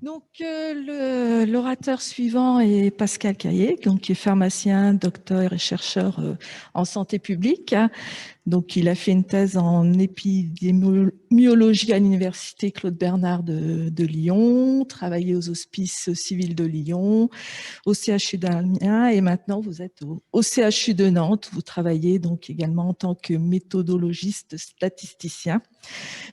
Donc, l'orateur suivant est Pascal Caillé, donc, qui est pharmacien, docteur et chercheur en santé publique. Donc, il a fait une thèse en épidémiologie à l'université Claude Bernard de Lyon, travaillé aux hospices civils de Lyon, au CHU d'Amiens et maintenant vous êtes au CHU de Nantes. Vous travaillez donc également en tant que méthodologiste statisticien,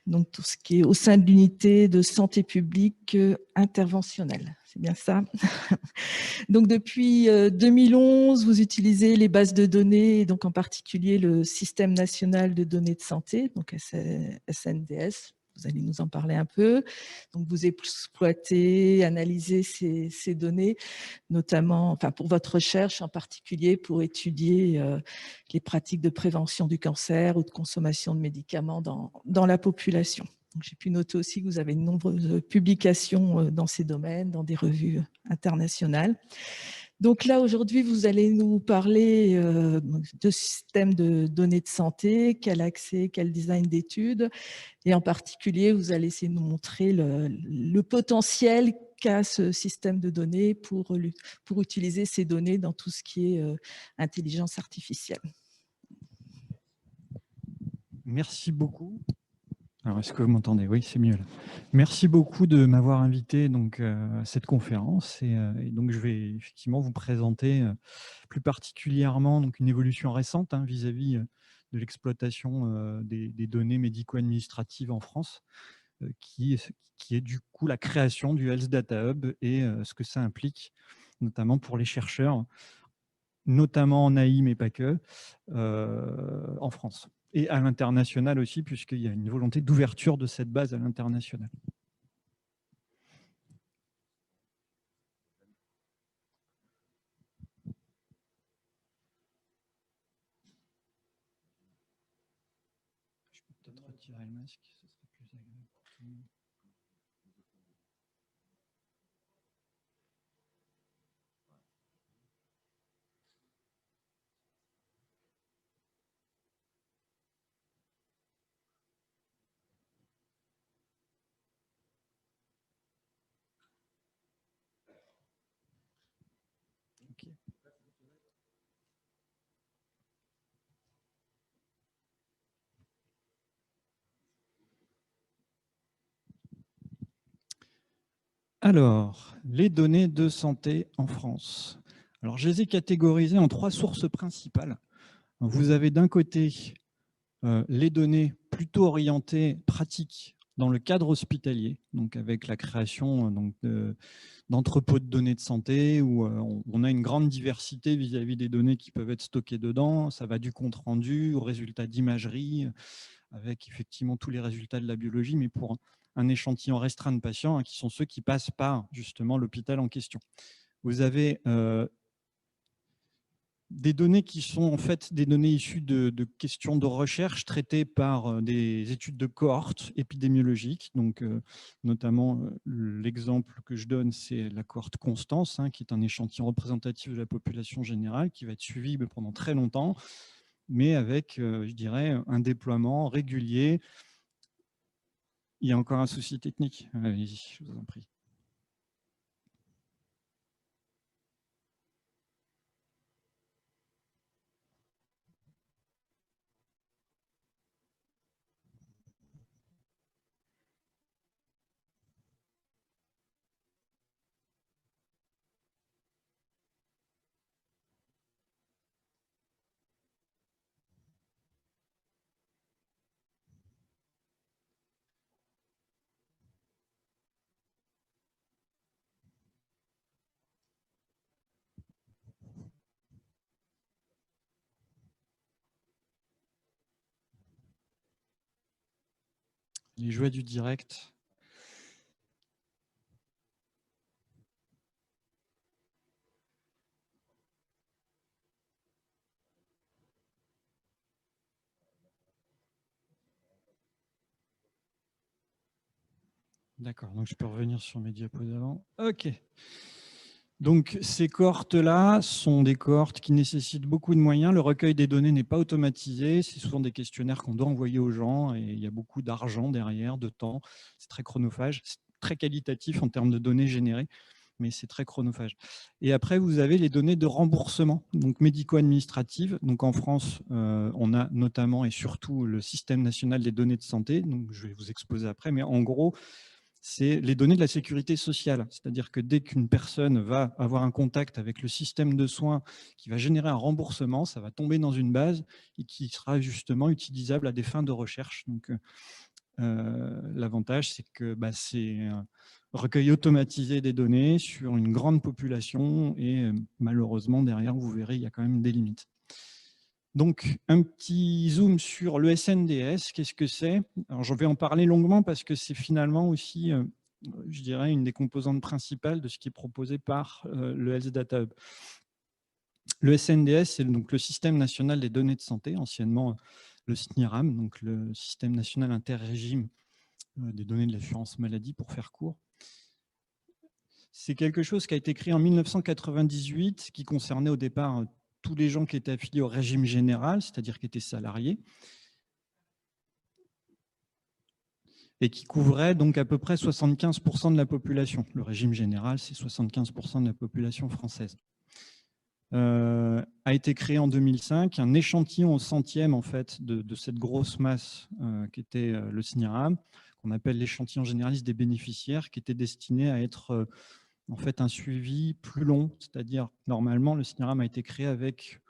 donc tout ce qui est au sein de l'unité de santé publique interventionnelle. C'est bien ça. Donc depuis 2011, vous utilisez les bases de données, et donc en particulier le système national de données de santé, donc SNDS. Vous allez nous en parler un peu. Donc vous exploitez, analysez ces données, notamment, enfin pour votre recherche en particulier pour étudier les pratiques de prévention du cancer ou de consommation de médicaments dans la population. J'ai pu noter aussi que vous avez de nombreuses publications dans ces domaines, dans des revues internationales. Donc là, aujourd'hui, vous allez nous parler de systèmes de données de santé, quel accès, quel design d'études, et en particulier, vous allez essayer de nous montrer le potentiel qu'a ce système de données pour utiliser ces données dans tout ce qui est intelligence artificielle. Merci beaucoup. Alors, est-ce que vous m'entendez? Oui, c'est mieux là. Merci beaucoup de m'avoir invité donc, à cette conférence. Et donc, je vais effectivement vous présenter plus particulièrement donc, une évolution récente vis-à-vis de l'exploitation des données médico-administratives en France, qui est du coup la création du Health Data Hub et ce que ça implique, notamment pour les chercheurs, notamment en AI, mais pas que, en France. Et à l'international aussi, puisqu'il y a une volonté d'ouverture de cette base à l'international. Je peux peut-être retirer le masque, ce serait plus agréable pour tout le monde. Okay. Alors, les données de santé en France. Alors, je les ai catégorisées en 3 sources principales. Vous avez d'un côté les données plutôt orientées pratiques dans le cadre hospitalier, donc avec la création d'entrepôts de données de santé où on a une grande diversité vis-à-vis des données qui peuvent être stockées dedans. Ça va du compte-rendu aux résultats d'imagerie, avec effectivement tous les résultats de la biologie, mais pour un échantillon restreint de patients qui sont ceux qui passent par justement l'hôpital en question. Vous avez des données qui sont en fait des données issues de questions de recherche traitées par des études de cohortes épidémiologiques. Donc, notamment, l'exemple que je donne, c'est la cohorte Constance, qui est un échantillon représentatif de la population générale qui va être suivi pendant très longtemps, mais avec, je dirais, un déploiement régulier. Il y a encore un souci technique. Allez-y, je vous en prie. Les joies du direct. D'accord, donc je peux revenir sur mes diapos d'avant. OK. Donc, ces cohortes-là sont des cohortes qui nécessitent beaucoup de moyens. Le recueil des données n'est pas automatisé. C'est souvent des questionnaires qu'on doit envoyer aux gens et il y a beaucoup d'argent derrière, de temps. C'est très chronophage. C'est très qualitatif en termes de données générées, mais c'est très chronophage. Et après, vous avez les données de remboursement, donc médico-administratives. Donc en France, on a notamment et surtout le système national des données de santé, donc je vais vous exposer après, mais en gros, c'est les données de la sécurité sociale. C'est-à-dire que dès qu'une personne va avoir un contact avec le système de soins qui va générer un remboursement, ça va tomber dans une base et qui sera justement utilisable à des fins de recherche. Donc, l'avantage, c'est que c'est un recueil automatisé des données sur une grande population et malheureusement, derrière, vous verrez, il y a quand même des limites. Donc, un petit zoom sur le SNDS, qu'est-ce que c'est? Alors, je vais en parler longuement parce que c'est finalement aussi, je dirais, une des composantes principales de ce qui est proposé par le Health Data Hub. Le SNDS, c'est donc le Système national des données de santé, anciennement le SNIRAM, donc le Système national interrégime des données de l'assurance maladie, pour faire court. C'est quelque chose qui a été créé en 1998, qui concernait au départ tous les gens qui étaient affiliés au régime général, c'est-à-dire qui étaient salariés, et qui couvrait donc à peu près 75% de la population. Le régime général, c'est 75% de la population française. A été créé en 2005, un échantillon au centième en fait, de cette grosse masse qui était le SNIRAM, qu'on appelle l'échantillon généraliste des bénéficiaires, qui était destiné à être en fait un suivi plus long, c'est-à-dire normalement le SNIRAM a été créé avec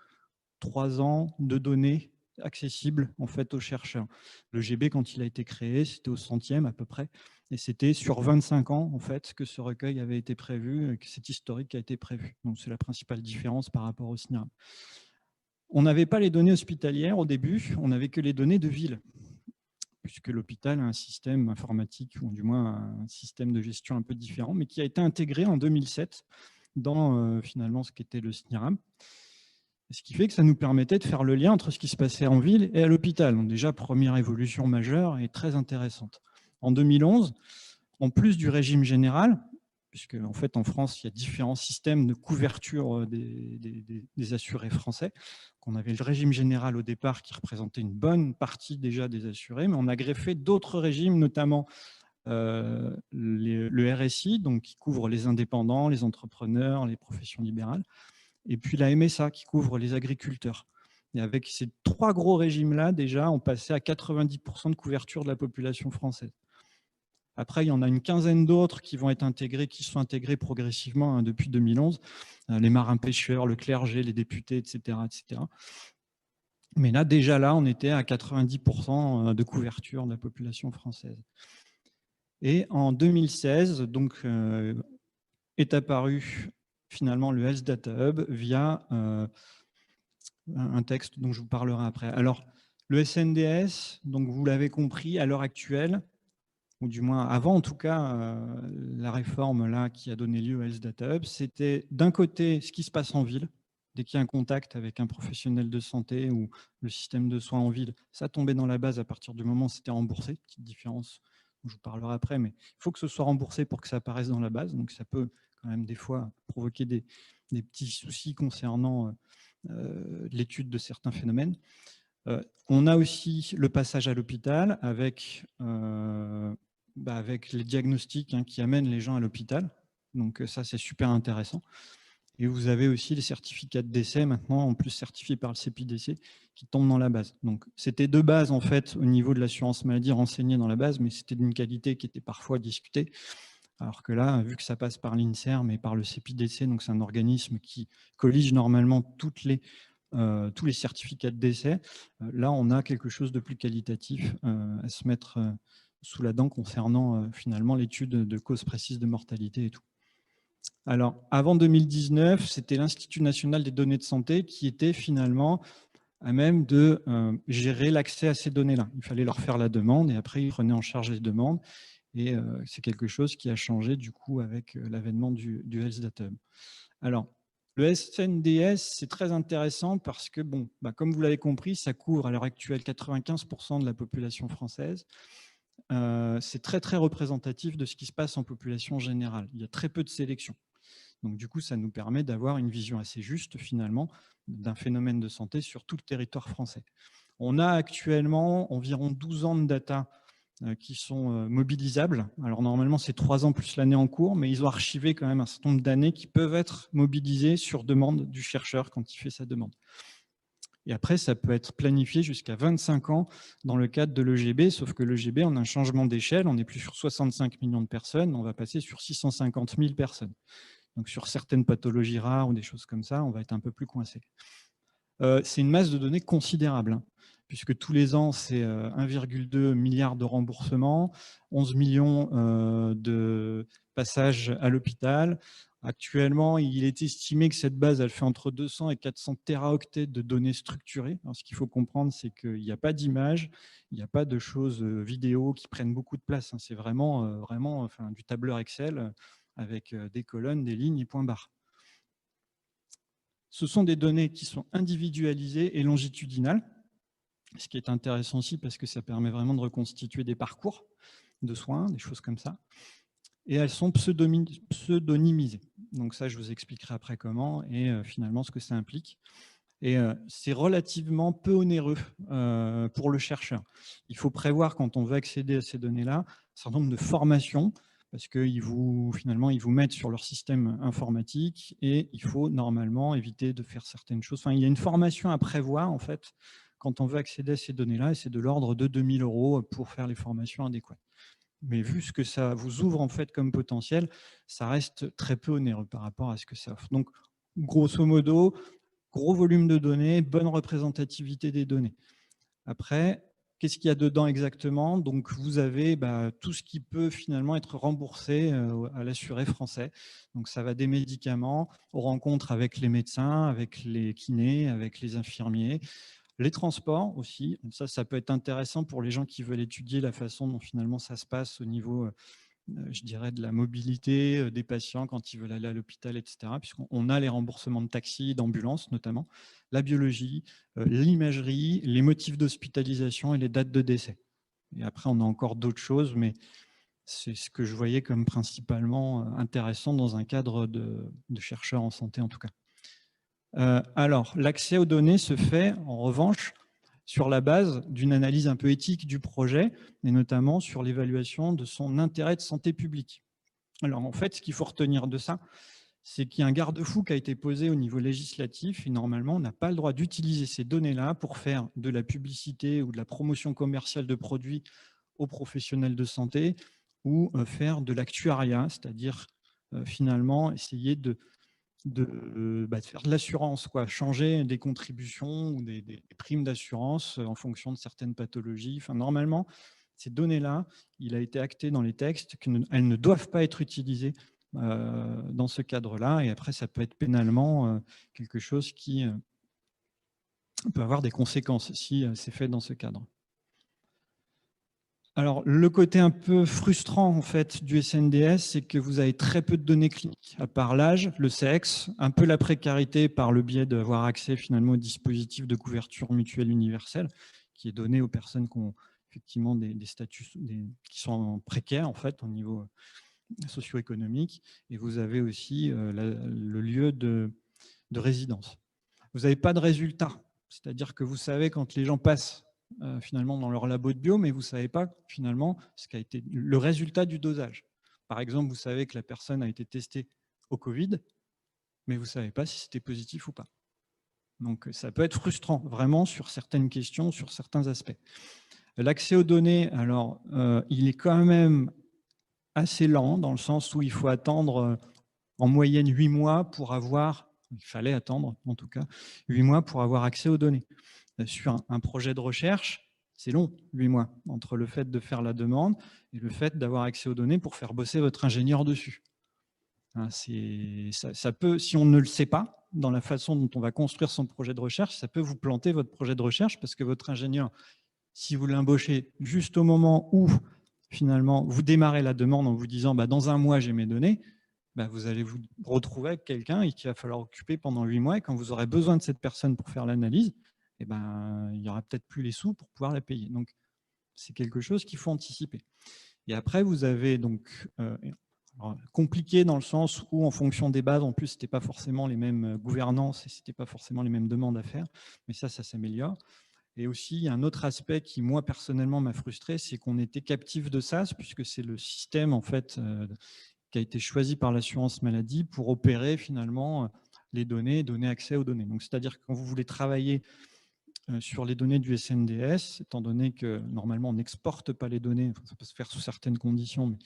3 ans de données accessibles en fait aux chercheurs. Le GB, quand il a été créé, c'était au centième à peu près, et c'était sur 25 ans en fait que ce recueil avait été prévu, que cet historique a été prévu. Donc c'est la principale différence par rapport au SNIRAM. On n'avait pas les données hospitalières au début, on n'avait que les données de ville, puisque l'hôpital a un système informatique, ou du moins un système de gestion un peu différent, mais qui a été intégré en 2007 dans finalement ce qu'était le SNIRAM. Ce qui fait que ça nous permettait de faire le lien entre ce qui se passait en ville et à l'hôpital. Donc déjà, première évolution majeure et très intéressante. En 2011, en plus du régime général, puisque en fait en France, il y a différents systèmes de couverture des assurés français. On avait le régime général au départ qui représentait une bonne partie déjà des assurés, mais on a greffé d'autres régimes, notamment le RSI, donc qui couvre les indépendants, les entrepreneurs, les professions libérales, et puis la MSA qui couvre les agriculteurs. Et avec ces 3 gros régimes-là, déjà, on passait à 90% de couverture de la population française. Après, il y en a une quinzaine d'autres qui vont être intégrés, qui sont intégrés progressivement depuis 2011. Les marins-pêcheurs, le clergé, les députés, etc., etc. Mais là, déjà là, on était à 90% de couverture de la population française. Et en 2016, donc, est apparu finalement le Health Data Hub via un texte dont je vous parlerai après. Alors, le SNDS, donc vous l'avez compris, à l'heure actuelle, ou du moins avant en tout cas, la réforme là qui a donné lieu à Health Data Hub, c'était d'un côté ce qui se passe en ville. Dès qu'il y a un contact avec un professionnel de santé ou le système de soins en ville, ça tombait dans la base à partir du moment où c'était remboursé. Petite différence dont je vous parlerai après, mais il faut que ce soit remboursé pour que ça apparaisse dans la base. Donc ça peut quand même des fois provoquer des petits soucis concernant l'étude de certains phénomènes. On a aussi le passage à l'hôpital avec les diagnostics qui amènent les gens à l'hôpital. Donc ça, c'est super intéressant. Et vous avez aussi les certificats de décès maintenant, en plus certifiés par le CPDC, qui tombent dans la base. Donc c'était 2 bases en fait au niveau de l'assurance maladie renseignées dans la base, mais c'était d'une qualité qui était parfois discutée. Alors que là, vu que ça passe par l'INSERM et par le CPDC, donc c'est un organisme qui collige normalement tous les certificats de décès, là on a quelque chose de plus qualitatif à se mettre sous la dent concernant finalement l'étude de causes précises de mortalité et tout. Alors, avant 2019, c'était l'Institut national des données de santé qui était finalement à même de gérer l'accès à ces données-là. Il fallait leur faire la demande et après, ils prenaient en charge les demandes. Et c'est quelque chose qui a changé du coup avec l'avènement du Health Data Hub. Alors, le SNDS, c'est très intéressant parce que, bon, comme vous l'avez compris, ça couvre à l'heure actuelle 95% de la population française. C'est très, très représentatif de ce qui se passe en population générale. Il y a très peu de sélection. Donc, du coup, ça nous permet d'avoir une vision assez juste, finalement, d'un phénomène de santé sur tout le territoire français. On a actuellement environ 12 ans de data qui sont mobilisables. Alors normalement, c'est 3 ans plus l'année en cours, mais ils ont archivé quand même un certain nombre d'années qui peuvent être mobilisées sur demande du chercheur quand il fait sa demande. Et après, ça peut être planifié jusqu'à 25 ans dans le cadre de l'EGB, sauf que l'EGB, on a un changement d'échelle, on n'est plus sur 65 millions de personnes, on va passer sur 650 000 personnes. Donc sur certaines pathologies rares ou des choses comme ça, on va être un peu plus coincé. C'est une masse de données considérable, hein, puisque tous les ans, c'est 1,2 milliard de remboursements, 11 millions de passages à l'hôpital. Actuellement, il est estimé que cette base, elle fait entre 200 et 400 téraoctets de données structurées. Alors, ce qu'il faut comprendre, c'est qu'il n'y a pas d'images, il n'y a pas de choses vidéo qui prennent beaucoup de place, hein. C'est vraiment, enfin, du tableur Excel avec des colonnes, des lignes et points barres. Ce sont des données qui sont individualisées et longitudinales, ce qui est intéressant aussi parce que ça permet vraiment de reconstituer des parcours de soins, des choses comme ça. Et elles sont pseudonymisées. Donc ça, je vous expliquerai après comment et finalement ce que ça implique. Et c'est relativement peu onéreux pour le chercheur. Il faut prévoir, quand on veut accéder à ces données-là, un certain nombre de formations, parce qu'ils vous mettent sur leur système informatique et il faut normalement éviter de faire certaines choses. Enfin, il y a une formation à prévoir, en fait, quand on veut accéder à ces données-là, et c'est de l'ordre de 2 000 € pour faire les formations adéquates. Mais vu ce que ça vous ouvre en fait comme potentiel, ça reste très peu onéreux par rapport à ce que ça offre. Donc, grosso modo, gros volume de données, bonne représentativité des données. Après, qu'est-ce qu'il y a dedans exactement? Donc, vous avez tout ce qui peut finalement être remboursé à l'assuré français. Donc, ça va des médicaments aux rencontres avec les médecins, avec les kinés, avec les infirmiers. Les transports aussi, ça peut être intéressant pour les gens qui veulent étudier la façon dont finalement ça se passe au niveau, je dirais, de la mobilité des patients quand ils veulent aller à l'hôpital, etc. Puisqu'on a les remboursements de taxis, d'ambulances notamment, la biologie, l'imagerie, les motifs d'hospitalisation et les dates de décès. Et après, on a encore d'autres choses, mais c'est ce que je voyais comme principalement intéressant dans un cadre de chercheur en santé en tout cas. Alors, l'accès aux données se fait, en revanche, sur la base d'une analyse un peu éthique du projet, et notamment sur l'évaluation de son intérêt de santé publique. Alors, en fait, ce qu'il faut retenir de ça, c'est qu'il y a un garde-fou qui a été posé au niveau législatif, et normalement, on n'a pas le droit d'utiliser ces données-là pour faire de la publicité ou de la promotion commerciale de produits aux professionnels de santé, ou faire de l'actuariat, c'est-à-dire finalement essayer de faire de l'assurance, changer des contributions ou des primes d'assurance en fonction de certaines pathologies. Enfin, normalement, ces données-là, il a été acté dans les textes qu'elles ne doivent pas être utilisées dans ce cadre-là. Et après, ça peut être pénalement quelque chose qui peut avoir des conséquences si c'est fait dans ce cadre. Alors, le côté un peu frustrant en fait du SNDS, c'est que vous avez très peu de données cliniques, à part l'âge, le sexe, un peu la précarité par le biais d'avoir accès finalement au dispositif de couverture mutuelle universelle, qui est donné aux personnes qui ont effectivement des statuts qui sont précaires en fait au niveau socio-économique, et vous avez aussi le lieu de résidence. Vous n'avez pas de résultat, c'est-à-dire que vous savez quand les gens passent finalement dans leur labo de bio, mais vous ne savez pas finalement ce qu'a été le résultat du dosage. Par exemple, vous savez que la personne a été testée au Covid, mais vous ne savez pas si c'était positif ou pas. Donc ça peut être frustrant, vraiment, sur certaines questions, sur certains aspects. L'accès aux données, alors, il est quand même assez lent, dans le sens où il faut attendre en moyenne 8 mois pour avoir, il fallait attendre en tout cas, 8 mois pour avoir accès aux données. Sur un projet de recherche, c'est long, 8 mois, entre le fait de faire la demande et le fait d'avoir accès aux données pour faire bosser votre ingénieur dessus. Ça peut, si on ne le sait pas, dans la façon dont on va construire son projet de recherche, ça peut vous planter votre projet de recherche parce que votre ingénieur, si vous l'embauchez juste au moment où finalement vous démarrez la demande en vous disant dans un mois j'ai mes données, vous allez vous retrouver avec quelqu'un qu'il va falloir occuper pendant 8 mois, et quand vous aurez besoin de cette personne pour faire l'analyse, il n'y aura peut-être plus les sous pour pouvoir la payer. Donc, c'est quelque chose qu'il faut anticiper. Et après, vous avez donc compliqué dans le sens où, en fonction des bases, en plus, ce n'était pas forcément les mêmes gouvernances et ce n'était pas forcément les mêmes demandes à faire, mais ça s'améliore. Et aussi, il y a un autre aspect qui, moi, personnellement, m'a frustré, c'est qu'on était captif de SAS, puisque c'est le système, en fait, qui a été choisi par l'assurance maladie pour opérer, finalement, les données, donner accès aux données. Donc, c'est-à-dire que quand vous voulez travailler sur les données du SNDS, étant donné que, normalement, on n'exporte pas les données, ça peut se faire sous certaines conditions, mais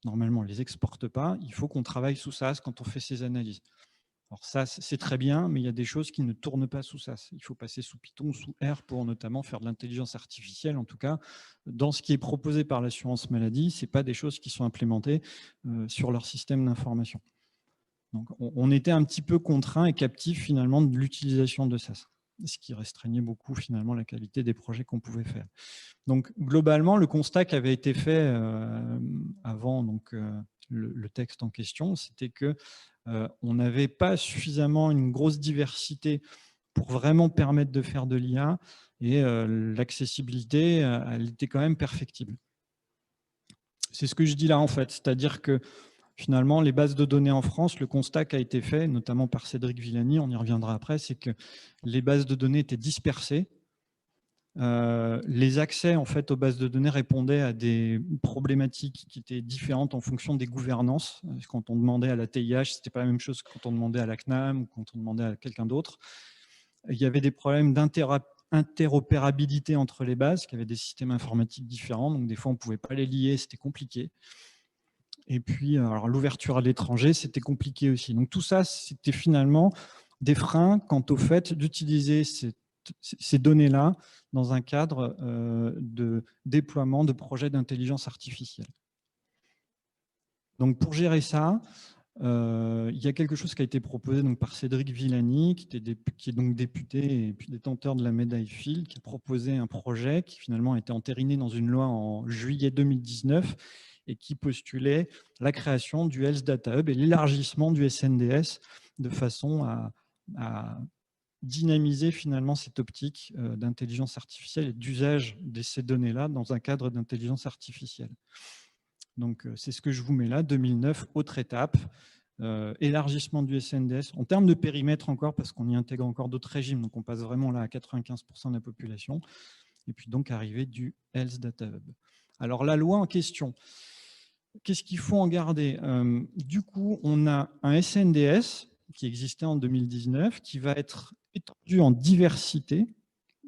normalement, on ne les exporte pas, il faut qu'on travaille sous SAS quand on fait ces analyses. Alors ça, c'est très bien, mais il y a des choses qui ne tournent pas sous SAS. Il faut passer sous Python ou sous R pour notamment faire de l'intelligence artificielle. En tout cas, dans ce qui est proposé par l'assurance maladie, ce n'est pas des choses qui sont implémentées sur leur système d'information. Donc, on était un petit peu contraint et captif finalement de l'utilisation de SAS, ce qui restreignait beaucoup finalement la qualité des projets qu'on pouvait faire. Donc, globalement, le constat qui avait été fait avant donc, le texte en question, c'était que on n'avait pas suffisamment une grosse diversité pour vraiment permettre de faire de l'IA et l'accessibilité, elle était quand même perfectible. C'est ce que je dis là en fait, c'est-à-dire que finalement, les bases de données en France, le constat qui a été fait, notamment par Cédric Villani, on y reviendra après, c'est que les bases de données étaient dispersées. Les accès en fait, aux bases de données répondaient à des problématiques qui étaient différentes en fonction des gouvernances. Quand on demandait à la TIH, ce n'était pas la même chose que quand on demandait à la CNAM ou quand on demandait à quelqu'un d'autre. Il y avait des problèmes d'interopérabilité entre les bases, qui avaient des systèmes informatiques différents, donc des fois on ne pouvait pas les lier, c'était compliqué. Et puis l'ouverture à l'étranger, c'était compliqué aussi. Donc tout ça, c'était finalement des freins quant au fait d'utiliser ces données-là dans un cadre de déploiement de projets d'intelligence artificielle. Donc pour gérer ça, il y a quelque chose qui a été proposé donc, par Cédric Villani, qui est donc député et puis détenteur de la médaille Fields, qui a proposé un projet qui finalement a été entériné dans une loi en juillet 2019 et qui postulait la création du Health Data Hub et l'élargissement du SNDS de façon à dynamiser finalement cette optique d'intelligence artificielle et d'usage de ces données-là dans un cadre d'intelligence artificielle. Donc, c'est ce que je vous mets là, 2009, autre étape, élargissement du SNDS, en termes de périmètre encore, parce qu'on y intègre encore d'autres régimes, donc on passe vraiment là à 95% de la population, et puis donc arrivée du Health Data Hub. Alors, la loi en question, qu'est-ce qu'il faut en garder? Du coup, on a un SNDS qui existait en 2019, qui va être étendu en diversité,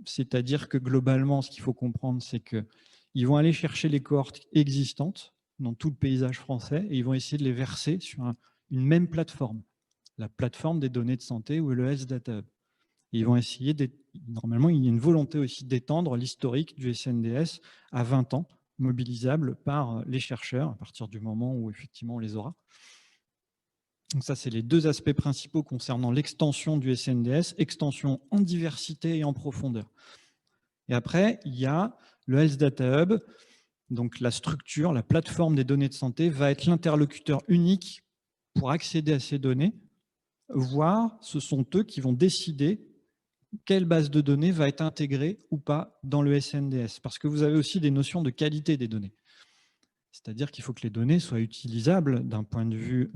c'est-à-dire que globalement, ce qu'il faut comprendre, c'est qu'ils vont aller chercher les cohortes existantes dans tout le paysage français et ils vont essayer de les verser sur une même plateforme, la plateforme des données de santé ou le Health Data Hub. Et ils vont essayer, normalement, il y a une volonté aussi d'étendre l'historique du SNDS à 20 ans, mobilisable par les chercheurs à partir du moment où effectivement on les aura. Donc ça, c'est les deux aspects principaux concernant l'extension du SNDS, extension en diversité et en profondeur. Et après, il y a le Health Data Hub, donc la structure, la plateforme des données de santé va être l'interlocuteur unique pour accéder à ces données, voire ce sont eux qui vont décider quelle base de données va être intégrée ou pas dans le SNDS, parce que vous avez aussi des notions de qualité des données. C'est-à-dire qu'il faut que les données soient utilisables d'un point de vue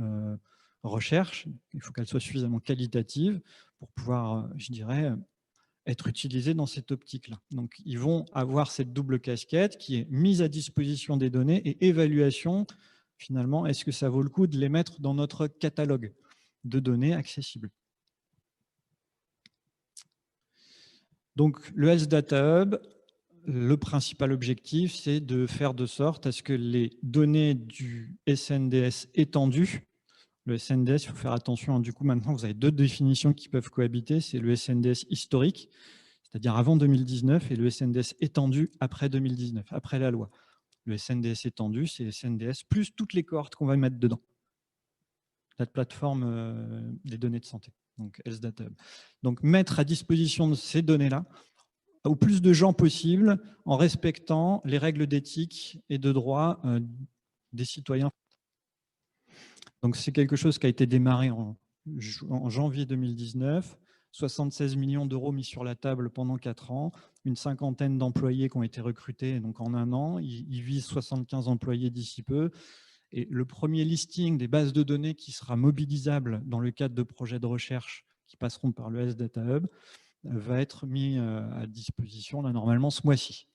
recherche, il faut qu'elles soient suffisamment qualitatives pour pouvoir, je dirais, être utilisées dans cette optique-là. Donc, ils vont avoir cette double casquette qui est mise à disposition des données et évaluation, finalement, est-ce que ça vaut le coup de les mettre dans notre catalogue de données accessibles. Donc, le Health Data Hub, le principal objectif, c'est de faire de sorte à ce que les données du SNDS étendu, le SNDS, il faut faire attention, du coup maintenant vous avez deux définitions qui peuvent cohabiter, c'est le SNDS historique, c'est-à-dire avant 2019, et le SNDS étendu après 2019, après la loi. Le SNDS étendu, c'est le SNDS plus toutes les cohortes qu'on va mettre dedans, la plateforme des données de santé, donc Health Data Hub. Donc mettre à disposition de ces données-là au plus de gens possible en respectant les règles d'éthique et de droit des citoyens. Donc c'est quelque chose qui a été démarré en janvier 2019, 76 millions d'euros mis sur la table pendant 4 ans, une cinquantaine d'employés qui ont été recrutés donc en 1 an, ils visent 75 employés d'ici peu. Et le premier listing des bases de données qui sera mobilisable dans le cadre de projets de recherche qui passeront par le Health Data Hub, va être mis à disposition là, normalement ce mois-ci.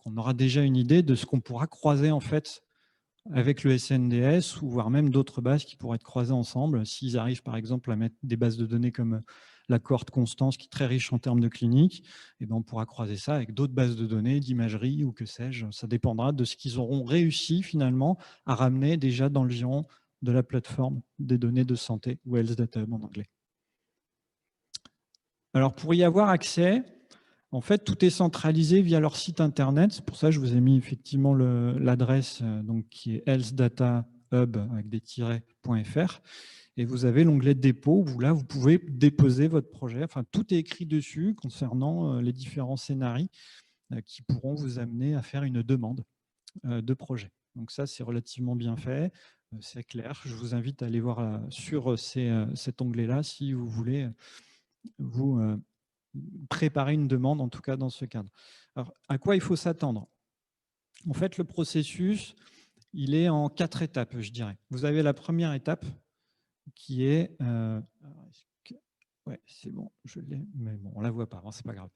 On aura déjà une idée de ce qu'on pourra croiser en fait avec le SNDS, ou voire même d'autres bases qui pourraient être croisées ensemble. S'ils arrivent par exemple à mettre des bases de données comme la cohorte Constance, qui est très riche en termes de clinique, et ben on pourra croiser ça avec d'autres bases de données, d'imagerie ou que sais-je. Ça dépendra de ce qu'ils auront réussi finalement à ramener déjà dans le giron de la plateforme des données de santé, ou Health Data Hub en anglais. Alors pour y avoir accès, en fait, tout est centralisé via leur site internet. C'est pour ça que je vous ai mis effectivement l'adresse qui est healthdatahub avec des tirets.fr. Et vous avez l'onglet dépôt où là, vous pouvez déposer votre projet. Enfin, tout est écrit dessus concernant les différents scénarios qui pourront vous amener à faire une demande de projet. Donc ça, c'est relativement bien fait. C'est clair. Je vous invite à aller voir sur cet onglet-là si vous voulez vous préparer une demande, en tout cas dans ce cadre. Alors, à quoi il faut s'attendre? En fait, le processus, il est en 4 étapes, je dirais. Vous avez la première étape qui est... ouais, c'est bon, je l'ai, mais bon, on ne la voit pas, hein, c'est pas grave.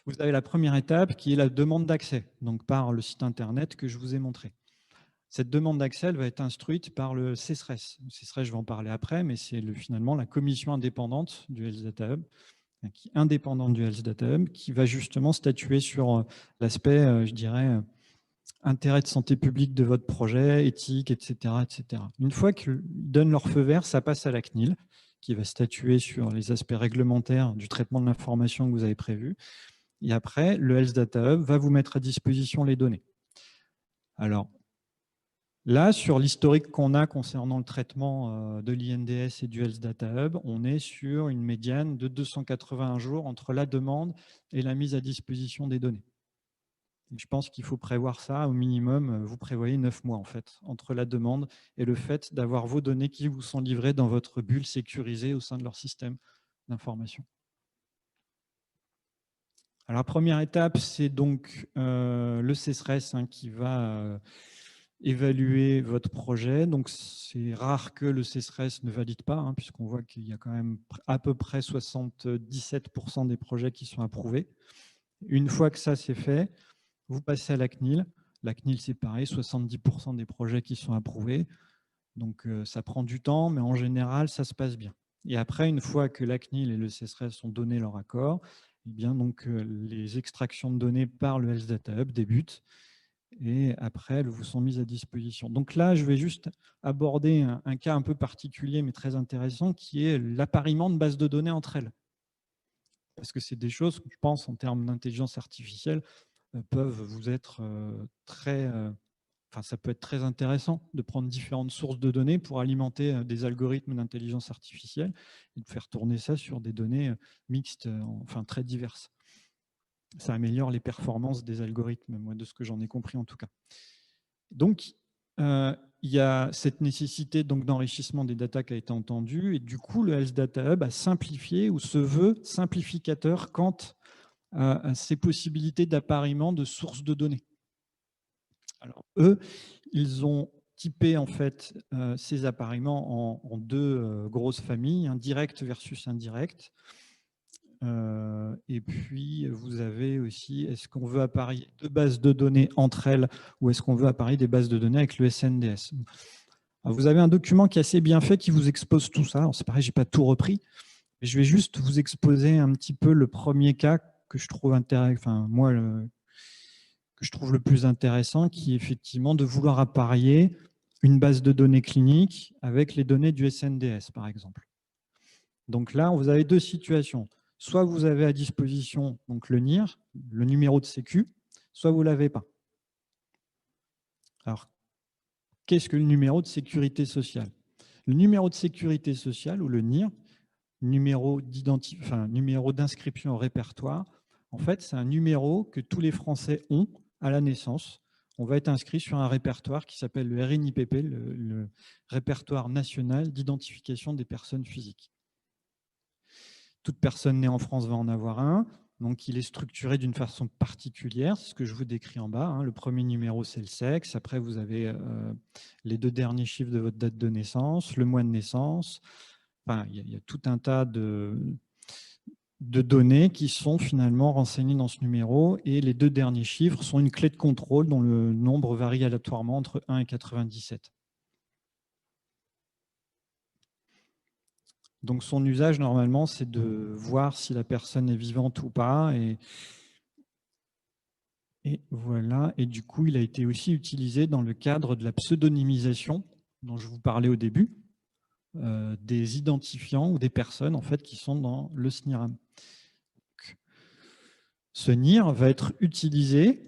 Vous avez la première étape qui est la demande d'accès, donc par le site internet que je vous ai montré. Cette demande d'accès, elle va être instruite par le CESRES. Le CESRES, je vais en parler après, mais c'est finalement la commission indépendante du Health Data Hub, qui est indépendante du Health Data Hub, qui va justement statuer sur l'aspect, je dirais, intérêt de santé publique de votre projet, éthique, etc. etc. Une fois qu'ils donnent leur feu vert, ça passe à la CNIL, qui va statuer sur les aspects réglementaires du traitement de l'information que vous avez prévu. Et après, le Health Data Hub va vous mettre à disposition les données. Alors, là, sur l'historique qu'on a concernant le traitement de l'INDS et du Health Data Hub, on est sur une médiane de 281 jours entre la demande et la mise à disposition des données. Et je pense qu'il faut prévoir ça au minimum. Vous prévoyez 9 mois en fait, entre la demande et le fait d'avoir vos données qui vous sont livrées dans votre bulle sécurisée au sein de leur système d'information. Alors, la première étape, c'est donc le CESRES qui va évaluer votre projet. Donc, c'est rare que le CESRES ne valide pas, puisqu'on voit qu'il y a quand même à peu près 77% des projets qui sont approuvés. Une fois que ça, c'est fait, vous passez à la CNIL. La CNIL, c'est pareil, 70% des projets qui sont approuvés. Donc, ça prend du temps, mais en général, ça se passe bien. Et après, une fois que la CNIL et le CESRES ont donné leur accord, eh bien, donc, les extractions de données par le Health Data Hub débutent et après, elles vous sont mises à disposition. Donc là, je vais juste aborder un cas un peu particulier, mais très intéressant, qui est l'appariement de bases de données entre elles. Parce que c'est des choses que je pense, en termes d'intelligence artificielle, peuvent vous être ça peut être très intéressant de prendre différentes sources de données pour alimenter des algorithmes d'intelligence artificielle et de faire tourner ça sur des données mixtes, très diverses. Ça améliore les performances des algorithmes, moi, de ce que j'en ai compris en tout cas. Donc, il y a cette nécessité d'enrichissement des datas qui a été entendue, et du coup, le Health Data Hub a simplifié ou se veut simplificateur quant à ces possibilités d'appariement de sources de données. Alors, eux, ils ont typé en fait ces appariements en deux grosses familles, direct versus indirect. Et puis, vous avez aussi, est-ce qu'on veut apparier deux bases de données entre elles ou est-ce qu'on veut apparier des bases de données avec le SNDS? Alors, vous avez un document qui est assez bien fait qui vous expose tout ça. C'est pareil, je n'ai pas tout repris, mais je vais juste vous exposer un petit peu le premier cas que je trouve intéressant, que je trouve le plus intéressant, qui est effectivement de vouloir apparier une base de données clinique avec les données du SNDS, par exemple. Donc là, vous avez deux situations. Soit vous avez à disposition donc le NIR, le numéro de sécu, soit vous ne l'avez pas. Alors, qu'est-ce que le numéro de sécurité sociale? Le numéro de sécurité sociale, ou le NIR, numéro d'inscription au répertoire, en fait, c'est un numéro que tous les Français ont à la naissance. On va être inscrit sur un répertoire qui s'appelle le RNIPP, le répertoire national d'identification des personnes physiques. Toute personne née en France va en avoir un. Donc, il est structuré d'une façon particulière. C'est ce que je vous décris en bas. Le premier numéro, c'est le sexe. Après, vous avez les deux derniers chiffres de votre date de naissance, le mois de naissance. Enfin, il y a tout un tas de données qui sont finalement renseignées dans ce numéro, et les 2 derniers chiffres sont une clé de contrôle dont le nombre varie aléatoirement entre 1 et 97. Donc son usage normalement, c'est de voir si la personne est vivante ou pas, et voilà. Et du coup, il a été aussi utilisé dans le cadre de la pseudonymisation dont je vous parlais au début, des identifiants ou des personnes en fait qui sont dans le SNIRAM. Ce NIR va être utilisé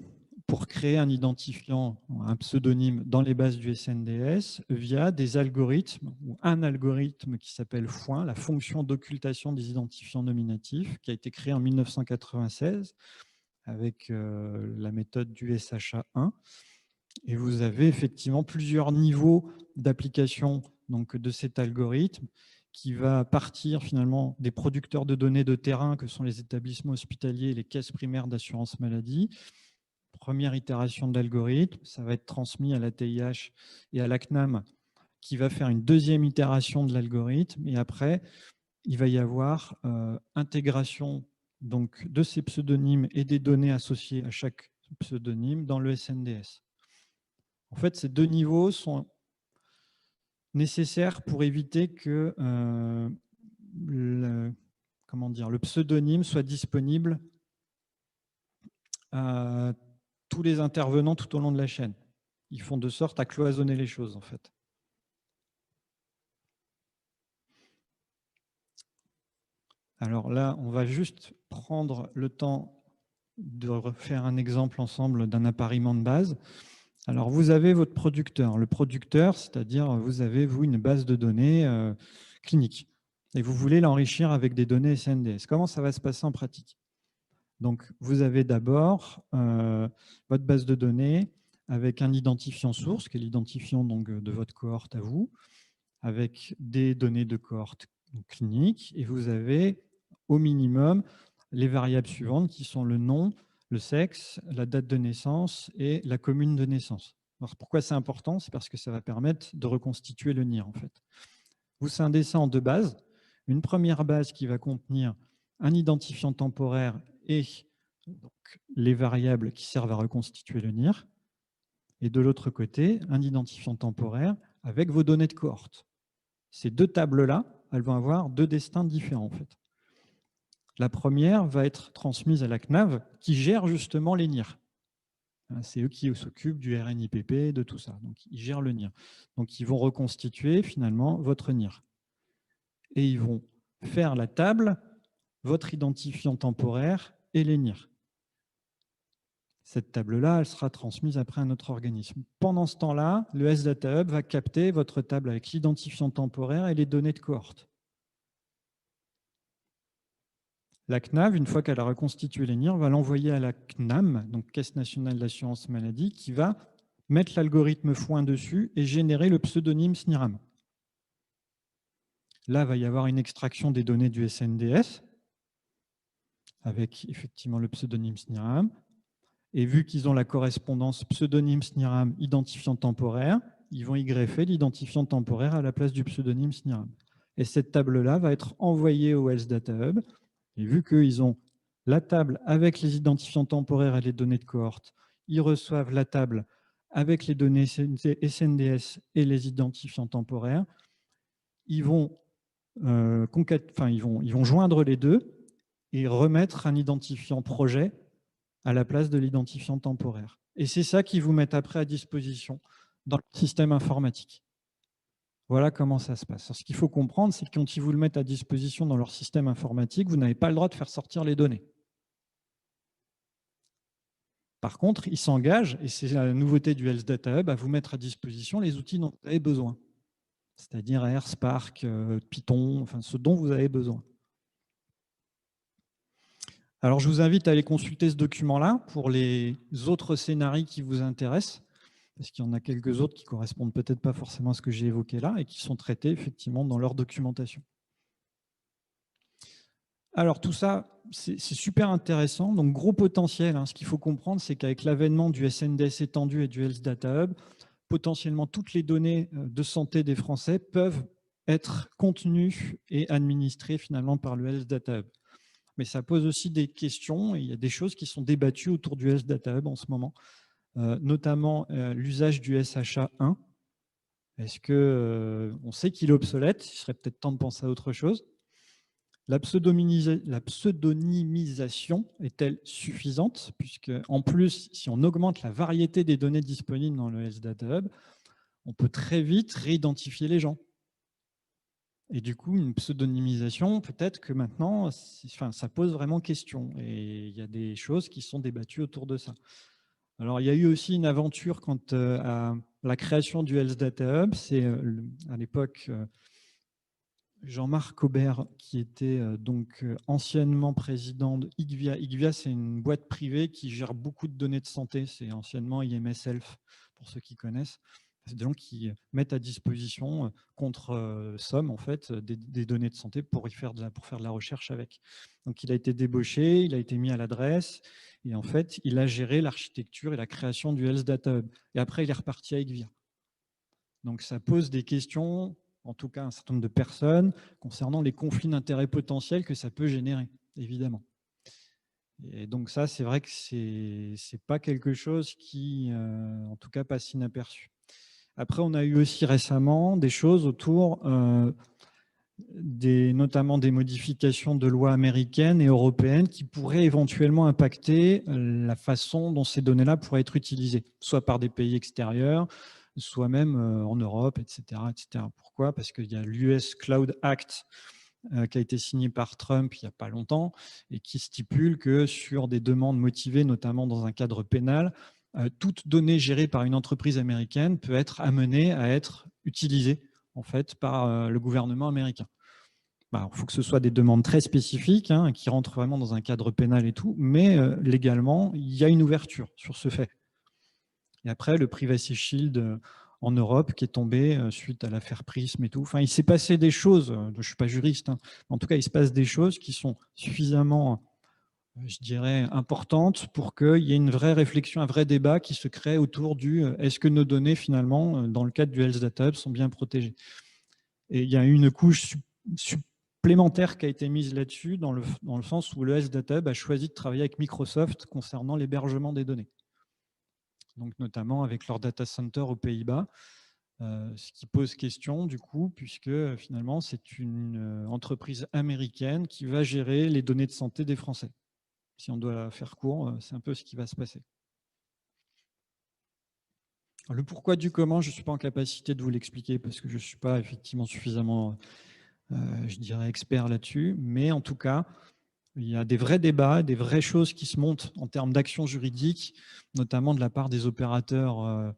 pour créer un identifiant, un pseudonyme dans les bases du SNDS via des algorithmes, ou un algorithme qui s'appelle FOIN, la fonction d'occultation des identifiants nominatifs, qui a été créé en 1996 avec la méthode du SHA-1. Et vous avez effectivement plusieurs niveaux d'application de cet algorithme, qui va partir finalement des producteurs de données de terrain que sont les établissements hospitaliers et les caisses primaires d'assurance maladie. Première itération de l'algorithme, ça va être transmis à la TIH et à la CNAM, qui va faire une deuxième itération de l'algorithme, et après, il va y avoir intégration de ces pseudonymes et des données associées à chaque pseudonyme dans le SNDS. En fait, ces 2 niveaux sont nécessaires pour éviter que le pseudonyme soit disponible à tous les intervenants tout au long de la chaîne. Ils font de sorte à cloisonner les choses, en fait. Alors là, on va juste prendre le temps de refaire un exemple ensemble d'un appariement de base. Alors, vous avez votre producteur. Le producteur, c'est-à-dire, vous avez, vous, une base de données clinique. Et vous voulez l'enrichir avec des données SNDS. Comment ça va se passer en pratique? Donc, vous avez d'abord votre base de données avec un identifiant source, qui est l'identifiant de votre cohorte à vous, avec des données de cohorte clinique, et vous avez au minimum les variables suivantes qui sont le nom, le sexe, la date de naissance et la commune de naissance. Alors, pourquoi c'est important? C'est parce que ça va permettre de reconstituer le NIR, en fait. Vous scindez ça en 2 bases. Une première base qui va contenir un identifiant temporaire et donc les variables qui servent à reconstituer le NIR. Et de l'autre côté, un identifiant temporaire avec vos données de cohorte. Ces 2 tables-là, elles vont avoir 2 destins différents, en fait. La première va être transmise à la CNAV, qui gère justement les NIR. C'est eux qui s'occupent du RNIPP, de tout ça. Donc, ils gèrent le NIR. Donc, ils vont reconstituer finalement votre NIR. Et ils vont faire la table, votre identifiant temporaire et les NIR. Cette table-là, elle sera transmise après à notre organisme. Pendant ce temps-là, le SData Hub va capter votre table avec l'identifiant temporaire et les données de cohorte. La CNAV, une fois qu'elle a reconstitué les NIR, va l'envoyer à la CNAM, donc Caisse nationale d'assurance maladie, qui va mettre l'algorithme FOIN dessus et générer le pseudonyme SNIRAM. Là, il va y avoir une extraction des données du SNDS, avec effectivement le pseudonyme SNIRAM. Et vu qu'ils ont la correspondance pseudonyme SNIRAM identifiant temporaire, ils vont y greffer l'identifiant temporaire à la place du pseudonyme SNIRAM. Et cette table-là va être envoyée au Health Data Hub. Et vu qu'ils ont la table avec les identifiants temporaires et les données de cohorte, ils reçoivent la table avec les données SNDS et les identifiants temporaires. Ils vont joindre les deux et remettre un identifiant projet à la place de l'identifiant temporaire. Et c'est ça qu'ils vous mettent après à disposition dans le système informatique. Voilà comment ça se passe. Alors, ce qu'il faut comprendre, c'est que quand ils vous le mettent à disposition dans leur système informatique, vous n'avez pas le droit de faire sortir les données. Par contre, ils s'engagent, et c'est la nouveauté du Health Data Hub, à vous mettre à disposition les outils dont vous avez besoin. C'est-à-dire R, Spark, Python, enfin ce dont vous avez besoin. Alors, je vous invite à aller consulter ce document-là pour les autres scénarios qui vous intéressent, parce qu'il y en a quelques autres qui ne correspondent peut-être pas forcément à ce que j'ai évoqué là et qui sont traités effectivement dans leur documentation. Alors, tout ça, c'est super intéressant. Donc, gros potentiel. Ce qu'il faut comprendre, c'est qu'avec l'avènement du SNDS étendu et du Health Data Hub, potentiellement toutes les données de santé des Français peuvent être contenues et administrées finalement par le Health Data Hub. mais ça pose aussi des questions. Et il y a des choses qui sont débattues autour du Health Data Hub en ce moment, notamment l'usage du SHA-1. Est-ce que on sait qu'il est obsolète? Il serait peut-être temps de penser à autre chose. La pseudonymisation est-elle suffisante? Puisque, en plus, si on augmente la variété des données disponibles dans le Health Data Hub, on peut très vite réidentifier les gens. Et du coup, une pseudonymisation, peut-être que maintenant, ça pose vraiment question. Et il y a des choses qui sont débattues autour de ça. Alors, il y a eu aussi une aventure quant à la création du Health Data Hub. C'est à l'époque Jean-Marc Aubert, qui était donc anciennement président de IQVIA. IQVIA, c'est une boîte privée qui gère beaucoup de données de santé. C'est anciennement IMS Health, pour ceux qui connaissent. C'est des gens qui mettent à disposition contre somme en fait, des données de santé pour faire de la recherche avec. Donc, il a été débauché, il a été mis à l'adresse et en fait, il a géré l'architecture et la création du Health Data Hub. Et après, il est reparti à IQVIA. Donc, ça pose des questions, en tout cas un certain nombre de personnes, concernant les conflits d'intérêts potentiels que ça peut générer, évidemment. Et donc ça, c'est vrai que c'est pas quelque chose qui, en tout cas, passe inaperçu. Après, on a eu aussi récemment des choses autour notamment des modifications de lois américaines et européennes qui pourraient éventuellement impacter la façon dont ces données-là pourraient être utilisées, soit par des pays extérieurs, soit même en Europe, etc., etc. Pourquoi? Parce qu'il y a l'US Cloud Act qui a été signé par Trump il n'y a pas longtemps et qui stipule que sur des demandes motivées, notamment dans un cadre pénal, toute donnée gérée par une entreprise américaine peut être amenée à être utilisée en fait, par le gouvernement américain. Il faut que ce soit des demandes très spécifiques, hein, qui rentrent vraiment dans un cadre pénal et tout, mais légalement, il y a une ouverture sur ce fait. Et après, le Privacy Shield en Europe qui est tombé suite à l'affaire Prism et tout. Enfin, il s'est passé des choses, je ne suis pas juriste, hein, en tout cas, il se passe des choses qui sont suffisamment, je dirais, importantes pour qu'il y ait une vraie réflexion, un vrai débat qui se crée autour du est-ce que nos données, finalement, dans le cadre du Health Data Hub, sont bien protégées? Et il y a une couche supplémentaire qui a été mise là-dessus, dans le sens où le Health Data Hub a choisi de travailler avec Microsoft concernant l'hébergement des données. Donc notamment avec leur data center aux Pays-Bas, ce qui pose question du coup, puisque finalement c'est une entreprise américaine qui va gérer les données de santé des Français. Si on doit faire court, c'est un peu ce qui va se passer. Le pourquoi du comment, je ne suis pas en capacité de vous l'expliquer parce que je ne suis pas effectivement suffisamment, je dirais, expert là-dessus. Mais en tout cas, il y a des vrais débats, des vraies choses qui se montent en termes d'action juridique, notamment de la part des opérateurs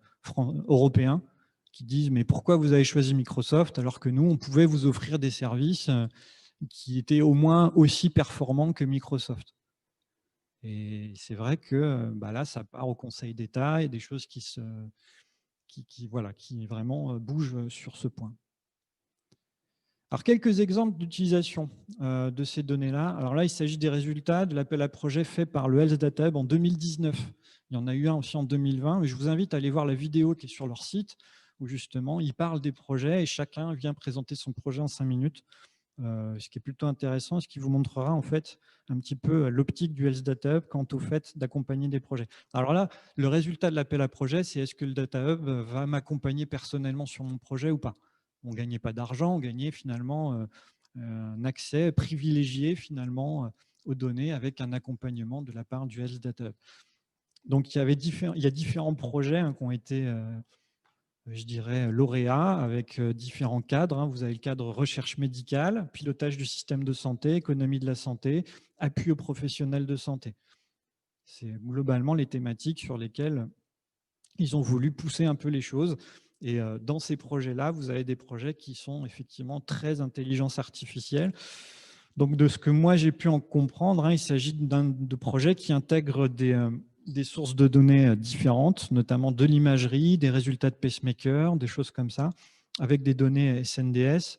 européens qui disent « mais pourquoi vous avez choisi Microsoft alors que nous, on pouvait vous offrir des services qui étaient au moins aussi performants que Microsoft ?» Et c'est vrai que là, ça part au Conseil d'État et des choses qui vraiment bougent sur ce point. Alors, quelques exemples d'utilisation de ces données-là. Alors là, il s'agit des résultats de l'appel à projet fait par le Health Data Hub en 2019. Il y en a eu un aussi en 2020, mais je vous invite à aller voir la vidéo qui est sur leur site, où justement, ils parlent des projets et chacun vient présenter son projet en 5 minutes, ce qui est plutôt intéressant, ce qui vous montrera en fait un petit peu l'optique du Health Data Hub quant au fait d'accompagner des projets. Alors là, le résultat de l'appel à projet, c'est est-ce que le Data Hub va m'accompagner personnellement sur mon projet ou pas? On ne gagnait pas d'argent, on gagnait finalement un accès privilégié finalement aux données avec un accompagnement de la part du Health Data Hub. Donc il y a différents projets qui ont été, je dirais, lauréats avec différents cadres. Vous avez le cadre recherche médicale, pilotage du système de santé, économie de la santé, appui aux professionnels de santé. C'est globalement les thématiques sur lesquelles ils ont voulu pousser un peu les choses. Et dans ces projets-là, vous avez des projets qui sont effectivement très intelligence artificielle. Donc, de ce que moi j'ai pu en comprendre, il s'agit de projets qui intègrent des sources de données différentes, notamment de l'imagerie, des résultats de pacemaker, des choses comme ça, avec des données SNDS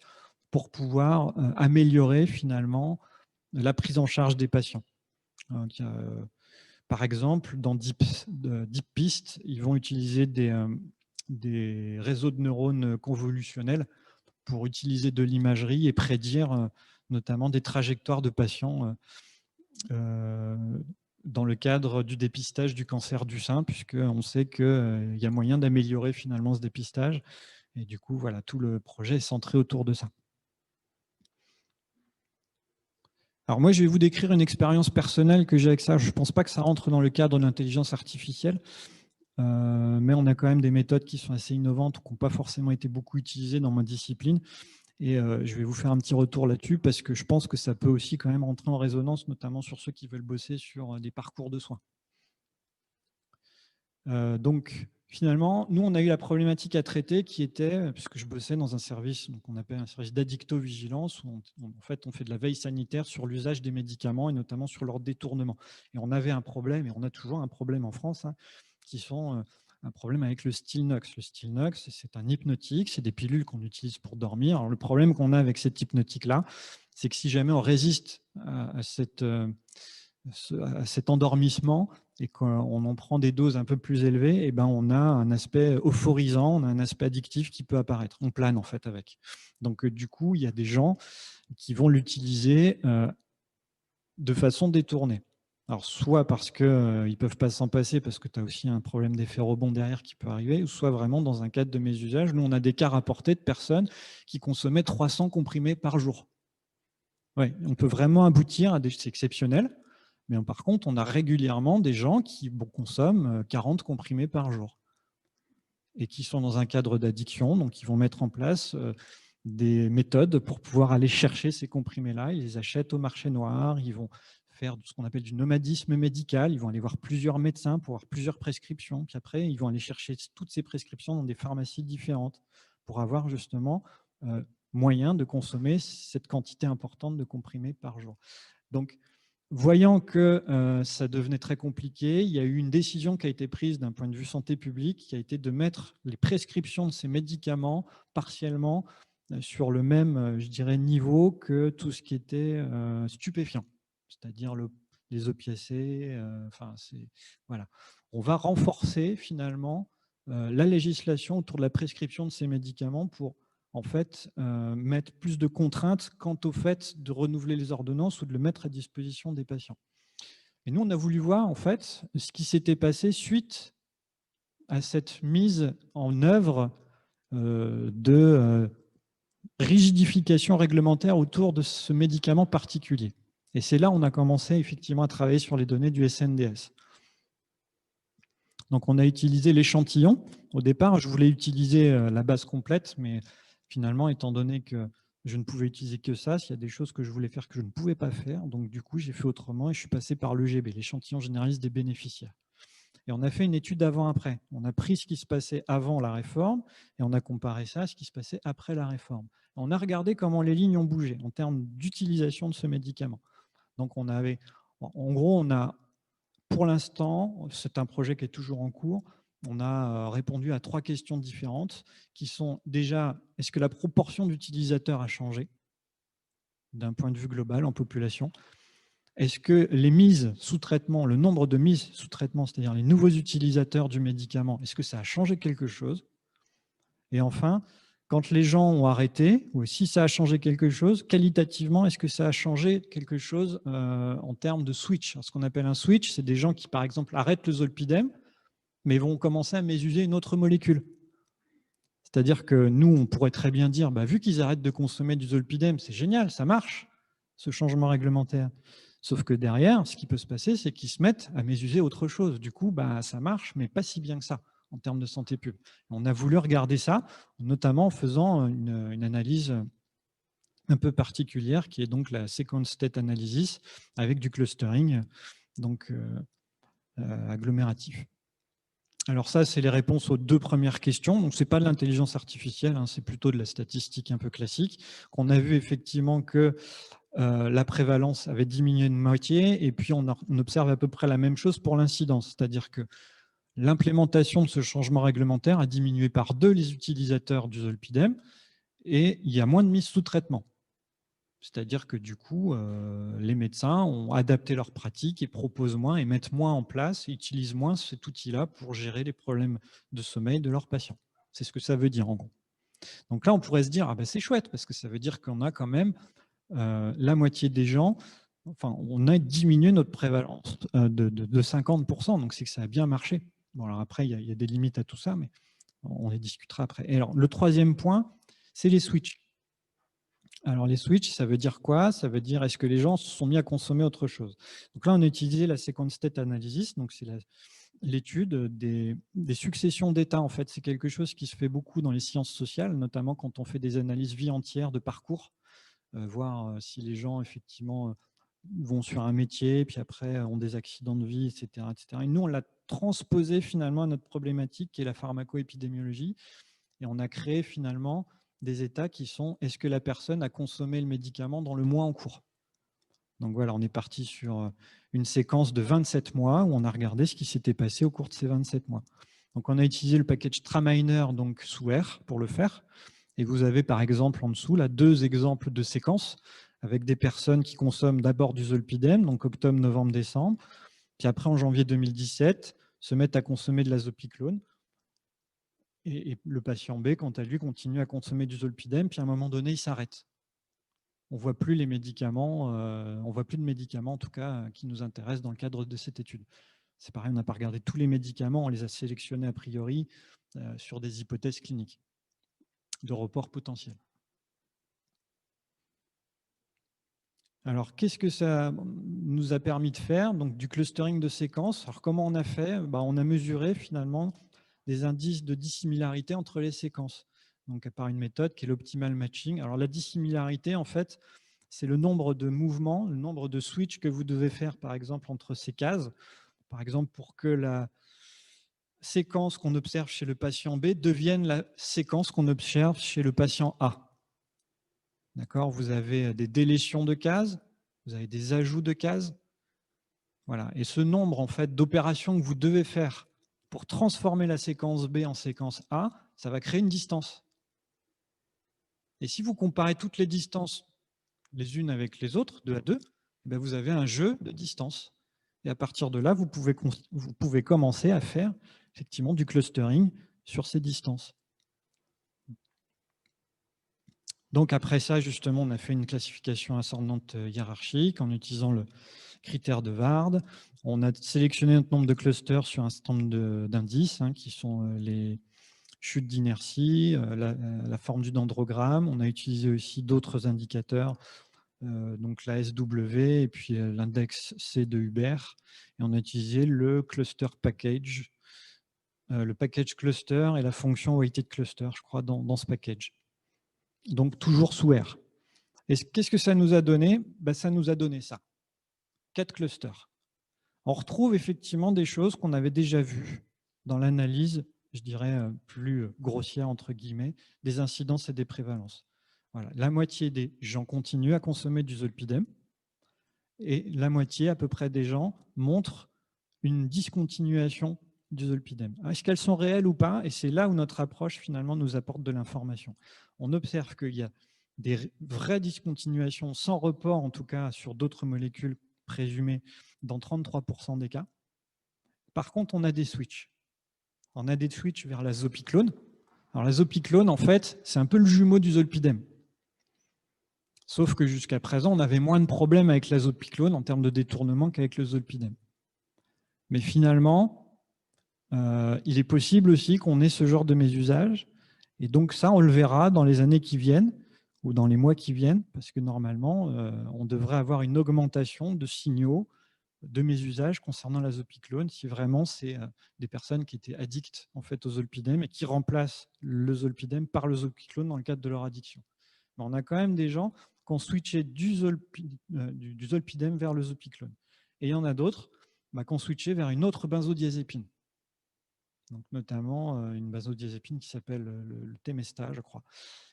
pour pouvoir améliorer finalement la prise en charge des patients. Donc, par exemple, dans DeepPist, ils vont utiliser des réseaux de neurones convolutionnels pour utiliser de l'imagerie et prédire notamment des trajectoires de patients dans le cadre du dépistage du cancer du sein, puisqu'on sait qu'il y a moyen d'améliorer finalement ce dépistage. Et du coup, voilà, tout le projet est centré autour de ça. Alors moi, je vais vous décrire une expérience personnelle que j'ai avec ça. Je ne pense pas que ça rentre dans le cadre de l'intelligence artificielle, mais on a quand même des méthodes qui sont assez innovantes, qui n'ont pas forcément été beaucoup utilisées dans ma discipline. Et je vais vous faire un petit retour là-dessus parce que je pense que ça peut aussi quand même rentrer en résonance, notamment sur ceux qui veulent bosser sur des parcours de soins. Donc, finalement, nous, on a eu la problématique à traiter qui était, puisque je bossais dans un service qu'on appelle un service d'addictovigilance, où en fait, on fait de la veille sanitaire sur l'usage des médicaments et notamment sur leur détournement. Et on avait un problème, et on a toujours un problème en France, hein, qui sont un problème avec le Stilnox. Le Stilnox, c'est un hypnotique, c'est des pilules qu'on utilise pour dormir. Alors, le problème qu'on a avec cet hypnotique-là, c'est que si jamais on résiste à cet endormissement et qu'on en prend des doses un peu plus élevées, et ben on a un aspect euphorisant, on a un aspect addictif qui peut apparaître. On plane en fait avec. Donc du coup, il y a des gens qui vont l'utiliser de façon détournée. Alors soit parce qu'ils ne peuvent pas s'en passer, parce que tu as aussi un problème d'effet rebond derrière qui peut arriver, ou soit vraiment dans un cadre de mes usages. Nous, on a des cas rapportés de personnes qui consommaient 300 comprimés par jour. Ouais, on peut vraiment aboutir à des... C'est exceptionnel. Mais par contre, on a régulièrement des gens qui consomment 40 comprimés par jour et qui sont dans un cadre d'addiction. Donc, ils vont mettre en place des méthodes pour pouvoir aller chercher ces comprimés-là. Ils les achètent au marché noir. Ils vont faire ce qu'on appelle du nomadisme médical. Ils vont aller voir plusieurs médecins pour avoir plusieurs prescriptions. Puis après, ils vont aller chercher toutes ces prescriptions dans des pharmacies différentes pour avoir justement moyen de consommer cette quantité importante de comprimés par jour. Donc, voyant que ça devenait très compliqué, il y a eu une décision qui a été prise d'un point de vue santé publique, qui a été de mettre les prescriptions de ces médicaments partiellement sur le même, je dirais, niveau que tout ce qui était stupéfiant, c'est-à-dire les opiacés. Voilà. On va renforcer finalement la législation autour de la prescription de ces médicaments pour en fait, mettre plus de contraintes quant au fait de renouveler les ordonnances ou de le mettre à disposition des patients. Et nous, on a voulu voir, en fait, ce qui s'était passé suite à cette mise en œuvre de rigidification réglementaire autour de ce médicament particulier. Et c'est là où on a commencé effectivement à travailler sur les données du SNDS. Donc, on a utilisé l'échantillon. Au départ, je voulais utiliser la base complète, mais finalement, étant donné que je ne pouvais utiliser que ça, s'il y a des choses que je voulais faire que je ne pouvais pas faire, donc du coup, j'ai fait autrement et je suis passé par l'EGB, l'échantillon généraliste des bénéficiaires. Et on a fait une étude avant-après. On a pris ce qui se passait avant la réforme et on a comparé ça à ce qui se passait après la réforme. On a regardé comment les lignes ont bougé en termes d'utilisation de ce médicament. Donc, on avait, en gros, on a, pour l'instant, c'est un projet qui est toujours en cours, on a répondu à 3 questions différentes qui sont déjà, est-ce que la proportion d'utilisateurs a changé d'un point de vue global en population? Est-ce que les mises sous traitement, le nombre de mises sous traitement, c'est-à-dire les nouveaux utilisateurs du médicament, est-ce que ça a changé quelque chose? Et enfin, quand les gens ont arrêté, ou si ça a changé quelque chose, qualitativement, est-ce que ça a changé quelque chose en termes de switch? Alors, ce qu'on appelle un switch, c'est des gens qui, par exemple, arrêtent le zolpidem, mais vont commencer à mésuser une autre molécule. C'est-à-dire que nous, on pourrait très bien dire, vu qu'ils arrêtent de consommer du zolpidem, c'est génial, ça marche, ce changement réglementaire. Sauf que derrière, ce qui peut se passer, c'est qu'ils se mettent à mésuser autre chose. Du coup, ça marche, mais pas si bien que ça en termes de santé publique. On a voulu regarder ça, notamment en faisant une analyse un peu particulière, qui est donc la sequence state analysis, avec du clustering donc agglomératif. Alors ça, c'est les réponses aux 2 premières questions. Donc, ce n'est pas de l'intelligence artificielle, hein, c'est plutôt de la statistique un peu classique. On a vu effectivement que la prévalence avait diminué de moitié, et puis on observe à peu près la même chose pour l'incidence, c'est-à-dire que l'implémentation de ce changement réglementaire a diminué par 2 les utilisateurs du zolpidem, et il y a moins de mise sous traitement. C'est-à-dire que du coup, les médecins ont adapté leurs pratiques et proposent moins et mettent moins en place et utilisent moins cet outil-là pour gérer les problèmes de sommeil de leurs patients. C'est ce que ça veut dire en gros. Donc là, on pourrait se dire, c'est chouette, parce que ça veut dire qu'on a quand même la moitié des gens enfin, on a diminué notre prévalence de 50%, donc c'est que ça a bien marché. Bon, alors après, il y a des limites à tout ça, mais on les discutera après. Et alors, le troisième point, c'est les switches. Alors, les switches, ça veut dire quoi? Ça veut dire, est-ce que les gens se sont mis à consommer autre chose? Donc là, on a utilisé la sequence state analysis, donc c'est l'étude des successions d'états. En fait, c'est quelque chose qui se fait beaucoup dans les sciences sociales, notamment quand on fait des analyses vie entière de parcours, voir si les gens, effectivement, vont sur un métier, puis après ont des accidents de vie, etc. etc. Et nous, on l'a transposé finalement à notre problématique, qui est la pharmacoépidémiologie, et on a créé finalement des états qui sont, est-ce que la personne a consommé le médicament dans le mois en cours? Donc voilà, on est parti sur une séquence de 27 mois où on a regardé ce qui s'était passé au cours de ces 27 mois. Donc on a utilisé le package Traminer, donc sous R, pour le faire. Et vous avez par exemple en dessous là 2 exemples de séquences avec des personnes qui consomment d'abord du zolpidem, donc octobre, novembre, décembre, puis après en janvier 2017 se mettent à consommer de l'azopiclone. Et le patient B, quant à lui, continue à consommer du zolpidem, puis à un moment donné, il s'arrête. On ne voit plus les médicaments, on voit plus de médicaments en tout cas qui nous intéressent dans le cadre de cette étude. C'est pareil, on n'a pas regardé tous les médicaments, on les a sélectionnés a priori sur des hypothèses cliniques de report potentiel. Alors, qu'est-ce que ça nous a permis de faire? Donc, du clustering de séquences. Alors, comment on a fait? On a mesuré finalement des indices de dissimilarité entre les séquences. Donc, par une méthode qui est l'optimal matching. Alors, la dissimilarité, en fait, c'est le nombre de mouvements, le nombre de switches que vous devez faire, par exemple, entre ces cases. Par exemple, pour que la séquence qu'on observe chez le patient B devienne la séquence qu'on observe chez le patient A. D'accord? Vous avez des délétions de cases, vous avez des ajouts de cases. Voilà. Et ce nombre en fait, d'opérations que vous devez faire pour transformer la séquence B en séquence A, ça va créer une distance. Et si vous comparez toutes les distances les unes avec les autres, 2 à 2, vous avez un jeu de distance. Et à partir de là, vous pouvez commencer à faire effectivement du clustering sur ces distances. Donc après ça, justement, on a fait une classification ascendante hiérarchique en utilisant le critère de Ward. On a sélectionné notre nombre de clusters sur un certain nombre d'indices, qui sont les chutes d'inertie, la forme du dendrogramme. On a utilisé aussi d'autres indicateurs, donc la SW et puis l'index C de Hubert. Et on a utilisé le cluster package, le package cluster et la fonction weighted cluster, je crois, dans ce package. Donc toujours sous R. Et qu'est-ce que ça nous a donné? Ça nous a donné ça. 4 clusters. On retrouve effectivement des choses qu'on avait déjà vues dans l'analyse, je dirais plus grossière, entre guillemets, des incidences et des prévalences. Voilà. La moitié des gens continuent à consommer du zolpidem et la moitié à peu près des gens montrent une discontinuation du zolpidem. Est-ce qu'elles sont réelles ou pas? Et c'est là où notre approche finalement nous apporte de l'information. On observe qu'il y a des vraies discontinuations sans report, en tout cas sur d'autres molécules présumées, dans 33% des cas. Par contre, on a des switches. On a des switches vers la zopiclone. Alors la zopiclone, en fait, c'est un peu le jumeau du zolpidem. Sauf que jusqu'à présent, on avait moins de problèmes avec la zopiclone en termes de détournement qu'avec le zolpidem. Mais finalement, il est possible aussi qu'on ait ce genre de mésusage. Et donc ça, on le verra dans les années qui viennent ou dans les mois qui viennent, parce que normalement, on devrait avoir une augmentation de signaux de mésusage concernant la zopiclone, si vraiment c'est des personnes qui étaient addictes en fait, au zolpidem et qui remplacent le zolpidem par le zopiclone dans le cadre de leur addiction. Mais on a quand même des gens qui ont switché du zolpidem vers le zopiclone. Et il y en a d'autres qui ont switché vers une autre benzodiazépine. Donc notamment une benzodiazépine qui s'appelle le Temesta, je crois.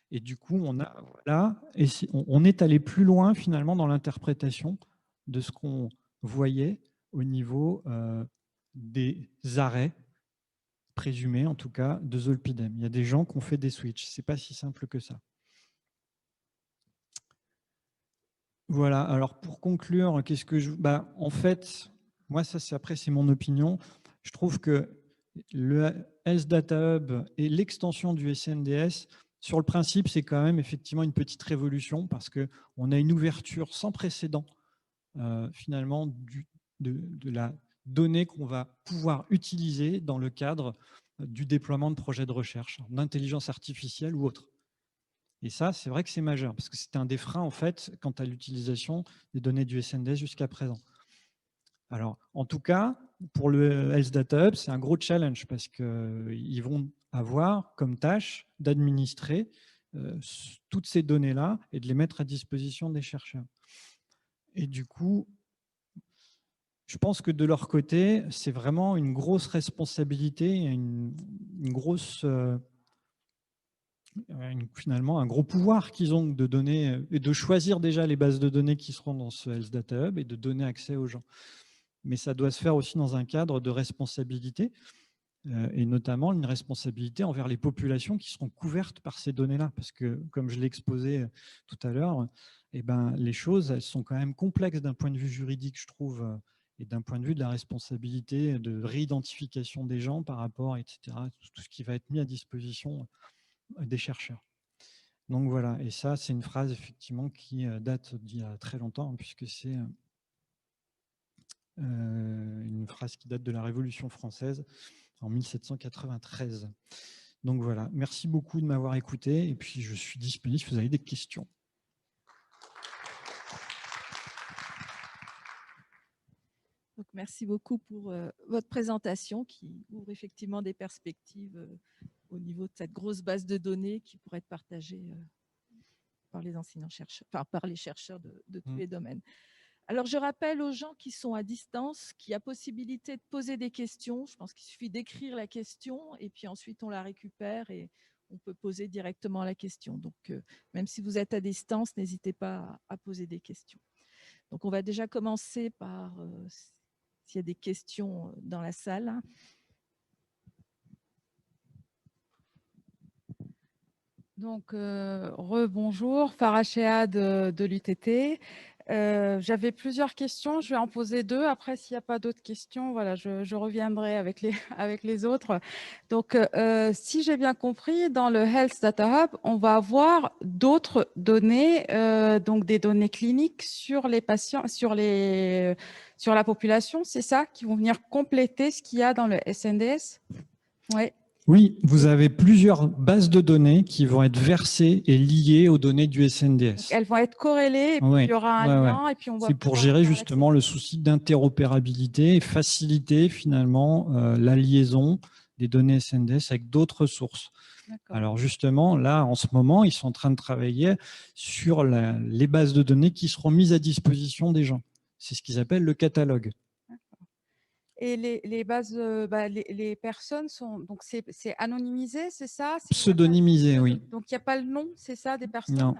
Et du coup, on est allé plus loin finalement dans l'interprétation de ce qu'on voyait au niveau des arrêts présumés, en tout cas, de zolpidem. Il y a des gens qui ont fait des switches. Ce n'est pas si simple que ça. Voilà. Alors pour conclure, qu'est-ce que je... en fait, moi, après, c'est mon opinion. Je trouve que le Health Data Hub et l'extension du SNDS, sur le principe, c'est quand même effectivement une petite révolution parce qu'on a une ouverture sans précédent finalement de la donnée qu'on va pouvoir utiliser dans le cadre du déploiement de projets de recherche, d'intelligence artificielle ou autre. Et ça, c'est vrai que c'est majeur, parce que c'était un des freins, en fait, quant à l'utilisation des données du SNDS jusqu'à présent. Alors, en tout cas, pour le Health Data Hub, c'est un gros challenge, parce qu'ils vont avoir comme tâche d'administrer toutes ces données-là et de les mettre à disposition des chercheurs. Et du coup, je pense que de leur côté, c'est vraiment une grosse responsabilité, une grosse... finalement un gros pouvoir qu'ils ont de donner et de choisir déjà les bases de données qui seront dans ce Health Data Hub et de donner accès aux gens. Mais ça doit se faire aussi dans un cadre de responsabilité et notamment une responsabilité envers les populations qui seront couvertes par ces données-là. Parce que, comme je l'ai exposé tout à l'heure, eh ben, les choses elles sont quand même complexes d'un point de vue juridique, je trouve, et d'un point de vue de la responsabilité, de réidentification des gens par rapport, etc., tout ce qui va être mis à disposition des chercheurs. Donc voilà, et ça, c'est une phrase effectivement qui date d'il y a très longtemps, puisque c'est une phrase qui date de la Révolution française en 1793. Donc voilà, merci beaucoup de m'avoir écouté, et puis je suis disponible si vous avez des questions. Donc, merci beaucoup pour votre présentation qui ouvre effectivement des perspectives au niveau de cette grosse base de données qui pourrait être partagée par les enseignants-chercheurs, enfin, par les chercheurs de tous les domaines. Alors, je rappelle aux gens qui sont à distance qu'il y a possibilité de poser des questions. Je pense qu'il suffit d'écrire la question et puis ensuite on la récupère et on peut poser directement la question. Donc, même si vous êtes à distance, n'hésitez pas à poser des questions. Donc, on va déjà commencer par s'il y a des questions dans la salle. Donc, rebonjour, Farah Chehad de l'UTT. J'avais plusieurs questions, je vais en poser deux. Après, s'il n'y a pas d'autres questions, voilà, je reviendrai avec avec les autres. Donc, si j'ai bien compris, dans le Health Data Hub, on va avoir d'autres données, donc des données cliniques sur les patients, sur la population, c'est ça, qui vont venir compléter ce qu'il y a dans le SNDS? Oui. Oui, vous avez plusieurs bases de données qui vont être versées et liées aux données du SNDS. Donc, elles vont être corrélées, et puis il y aura un lien, et puis on va. C'est pour gérer justement le souci d'interopérabilité et faciliter finalement la liaison des données SNDS avec d'autres sources. Alors justement, là, en ce moment, ils sont en train de travailler sur les bases de données qui seront mises à disposition des gens. C'est ce qu'ils appellent le catalogue. Et les bases, les personnes sont, donc c'est anonymisé, c'est ça? Pseudonymisé, oui. Donc il n'y a pas le nom, c'est ça, des personnes? Non.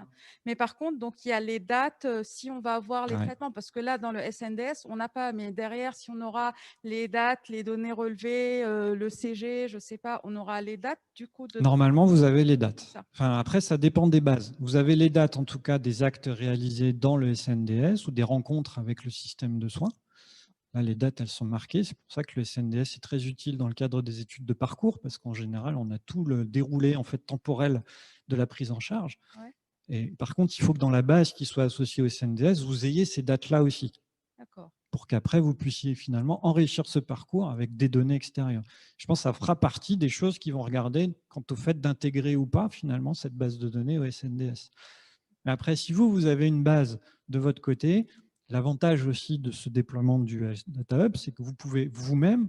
Mais par contre, donc il y a les dates, si on va avoir les traitements, parce que là, dans le SNDS, on n'a pas, mais derrière, si on aura les dates, les données relevées, le CG, je ne sais pas, on aura les dates du coup de... Normalement, vous avez les dates. Enfin, après, ça dépend des bases. Vous avez les dates, en tout cas, des actes réalisés dans le SNDS ou des rencontres avec le système de soins. Là, les dates, elles sont marquées. C'est pour ça que le SNDS est très utile dans le cadre des études de parcours, parce qu'en général, on a tout le déroulé en fait, temporel de la prise en charge. Ouais. Et par contre, il faut que dans la base qui soit associée au SNDS, vous ayez ces dates-là aussi. D'accord. Pour qu'après, vous puissiez finalement enrichir ce parcours avec des données extérieures. Je pense que ça fera partie des choses qui vont regarder quant au fait d'intégrer ou pas finalement cette base de données au SNDS. Mais après, si vous avez une base de votre côté, l'avantage aussi de ce déploiement du Data Hub, c'est que vous pouvez vous-même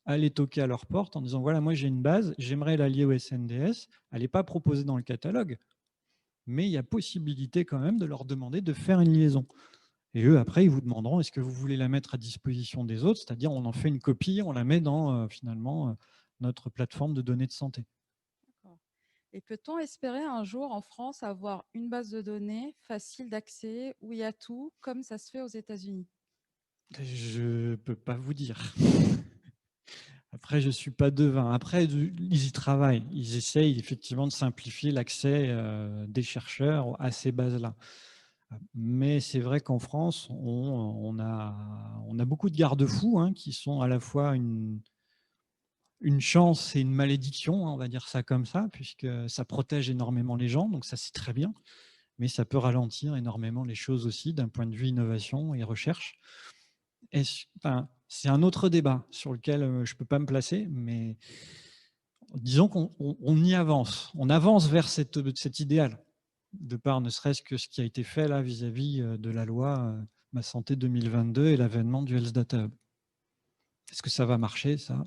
aller toquer à leur porte en disant, voilà, moi j'ai une base, j'aimerais la lier au SNDS, elle n'est pas proposée dans le catalogue, mais il y a possibilité quand même de leur demander de faire une liaison. Et eux, après, ils vous demanderont, est-ce que vous voulez la mettre à disposition des autres? C'est-à-dire, on en fait une copie, on la met dans, finalement, notre plateforme de données de santé. Et peut-on espérer un jour en France avoir une base de données facile d'accès où il y a tout, comme ça se fait aux États-Unis? Je ne peux pas vous dire. Après, je ne suis pas devin. Après, ils y travaillent. Ils essayent effectivement de simplifier l'accès des chercheurs à ces bases-là. Mais c'est vrai qu'en France, on a beaucoup de garde-fous qui sont à la fois une chance et une malédiction, on va dire ça comme ça, puisque ça protège énormément les gens, donc ça c'est très bien. mais ça peut ralentir énormément les choses aussi d'un point de vue innovation et recherche. Enfin, c'est un autre débat sur lequel je ne peux pas me placer, mais disons qu'on y avance. On avance vers cet idéal, de par ne serait-ce que ce qui a été fait là vis-à-vis de la loi Ma Santé 2022 et l'avènement du Health Data Hub. Est-ce que ça va marcher, ça?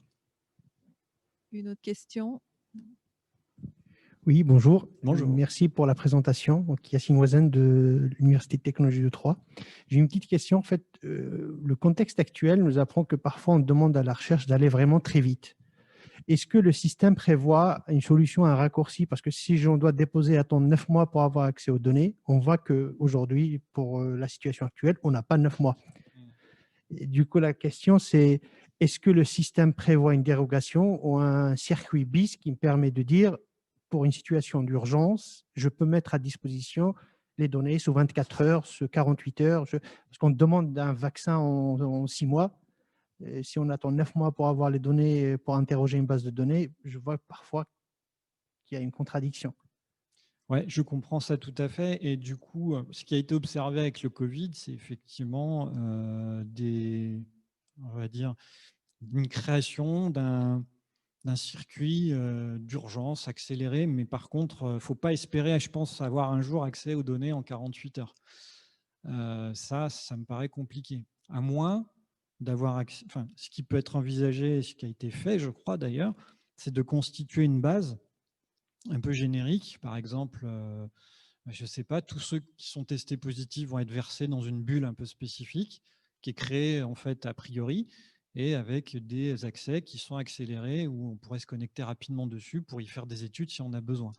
Une autre question? Oui, bonjour. Bonjour. Merci pour la présentation. Donc, Yacine Ouazen de l'Université de technologie de Troyes. J'ai une petite question. En fait, le contexte actuel nous apprend que parfois on demande à la recherche d'aller vraiment très vite. Est-ce que le système prévoit une solution, un raccourci? Parce que si on doit déposer, attendre 9 mois pour avoir accès aux données, on voit qu'aujourd'hui, pour la situation actuelle, on n'a pas 9 mois. Et du coup, la question, c'est est-ce que le système prévoit une dérogation ou un circuit bis qui me permet de dire, pour une situation d'urgence, je peux mettre à disposition les données sous 24 heures, sous 48 heures, parce qu'on demande un vaccin en 6 mois. Et si on attend 9 mois pour avoir les données, pour interroger une base de données, je vois parfois qu'il y a une contradiction. Oui, je comprends ça tout à fait. Et du coup, ce qui a été observé avec le Covid, c'est effectivement on va dire, une création d'un circuit d'urgence accéléré. Mais par contre, il ne faut pas espérer, je pense, avoir un jour accès aux données en 48 heures. Ça me paraît compliqué. À moins d'avoir accès, enfin, ce qui peut être envisagé, ce qui a été fait, je crois d'ailleurs, c'est de constituer une base un peu générique. Par exemple, je ne sais pas, tous ceux qui sont testés positifs vont être versés dans une bulle un peu spécifique qui est créée en fait a priori et avec des accès qui sont accélérés où on pourrait se connecter rapidement dessus pour y faire des études si on a besoin.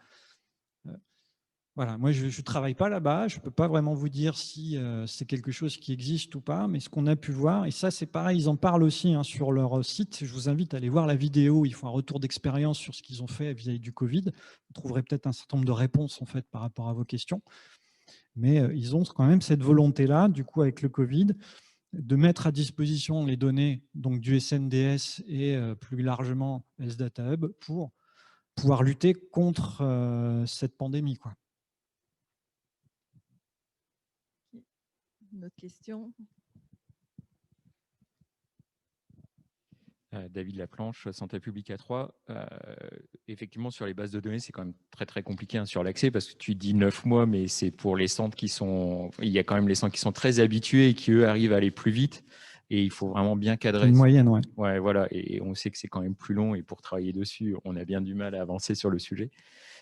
Voilà, moi je ne travaille pas là-bas, je ne peux pas vraiment vous dire si c'est quelque chose qui existe ou pas, mais ce qu'on a pu voir, et ça c'est pareil, ils en parlent aussi sur leur site, je vous invite à aller voir la vidéo, ils font un retour d'expérience sur ce qu'ils ont fait vis-à-vis du Covid, vous trouverez peut-être un certain nombre de réponses en fait par rapport à vos questions, mais ils ont quand même cette volonté-là, du coup avec le Covid, de mettre à disposition les données donc, du SNDS et plus largement Health Data Hub pour pouvoir lutter contre cette pandémie, quoi. Une autre question? David Laplanche, Santé publique à Troyes. Effectivement, sur les bases de données, c'est quand même très, très compliqué sur l'accès parce que tu dis 9 mois, mais c'est pour les centres qui sont… Il y a quand même les centres qui sont très habitués et qui, eux, arrivent à aller plus vite. Et il faut vraiment bien cadrer. Une moyenne, ouais. Ouais, voilà. Et on sait que c'est quand même plus long. Et pour travailler dessus, on a bien du mal à avancer sur le sujet.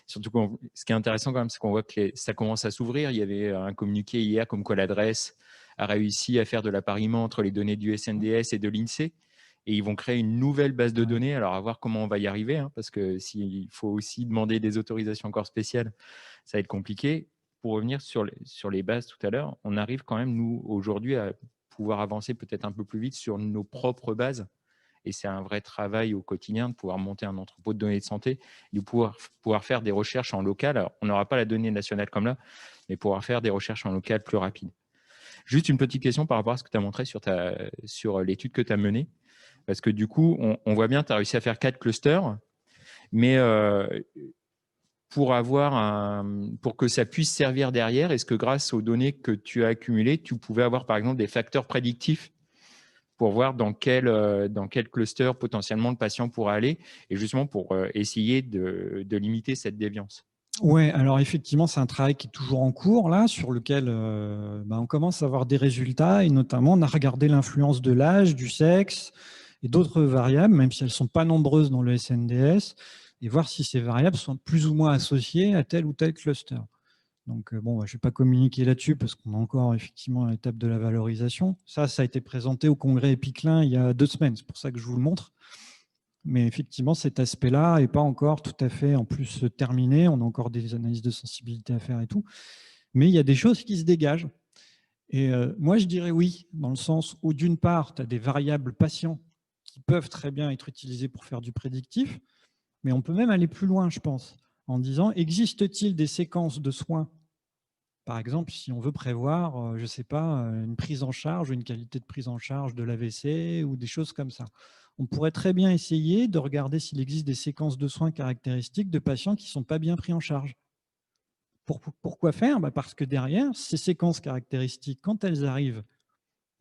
Surtout, ce qui est intéressant quand même, c'est qu'on voit que ça commence à s'ouvrir. Il y avait un communiqué hier comme quoi l'adresse a réussi à faire de l'appariement entre les données du SNDS et de l'INSEE. Et ils vont créer une nouvelle base de données. Alors, à voir comment on va y arriver, parce que s'il faut aussi demander des autorisations encore spéciales, ça va être compliqué. Pour revenir sur les bases tout à l'heure, on arrive quand même, nous, aujourd'hui, à pouvoir avancer peut-être un peu plus vite sur nos propres bases. Et c'est un vrai travail au quotidien de pouvoir monter un entrepôt de données de santé, de pouvoir faire des recherches en local. Alors, on n'aura pas la donnée nationale comme là, mais pouvoir faire des recherches en local plus rapides. Juste une petite question par rapport à ce que tu as montré sur l'étude que tu as menée. Parce que du coup, on voit bien, tu as réussi à faire 4 clusters, mais pour que ça puisse servir derrière, est-ce que grâce aux données que tu as accumulées, tu pouvais avoir par exemple des facteurs prédictifs pour voir dans quel cluster potentiellement le patient pourrait aller et justement pour essayer de limiter cette déviance? Oui, alors effectivement, c'est un travail qui est toujours en cours, là, sur lequel on commence à avoir des résultats, et notamment, on a regardé l'influence de l'âge, du sexe et d'autres variables, même si elles ne sont pas nombreuses dans le SNDS, et voir si ces variables sont plus ou moins associées à tel ou tel cluster. Donc, je ne vais pas communiquer là-dessus parce qu'on est encore effectivement à l'étape de la valorisation. Ça a été présenté au congrès Epiclin il y a 2 semaines, c'est pour ça que je vous le montre. Mais effectivement, cet aspect-là n'est pas encore tout à fait en plus terminé. On a encore des analyses de sensibilité à faire et tout. Mais il y a des choses qui se dégagent. Et moi, je dirais oui, dans le sens où d'une part, tu as des variables patients qui peuvent très bien être utilisées pour faire du prédictif, mais on peut même aller plus loin, je pense, en disant, existe-t-il des séquences de soins, par exemple, si on veut prévoir, je ne sais pas, une prise en charge ou une qualité de prise en charge de l'AVC ou des choses comme ça. On pourrait très bien essayer de regarder s'il existe des séquences de soins caractéristiques de patients qui ne sont pas bien pris en charge. Pourquoi faire? Parce que derrière, ces séquences caractéristiques, quand elles arrivent,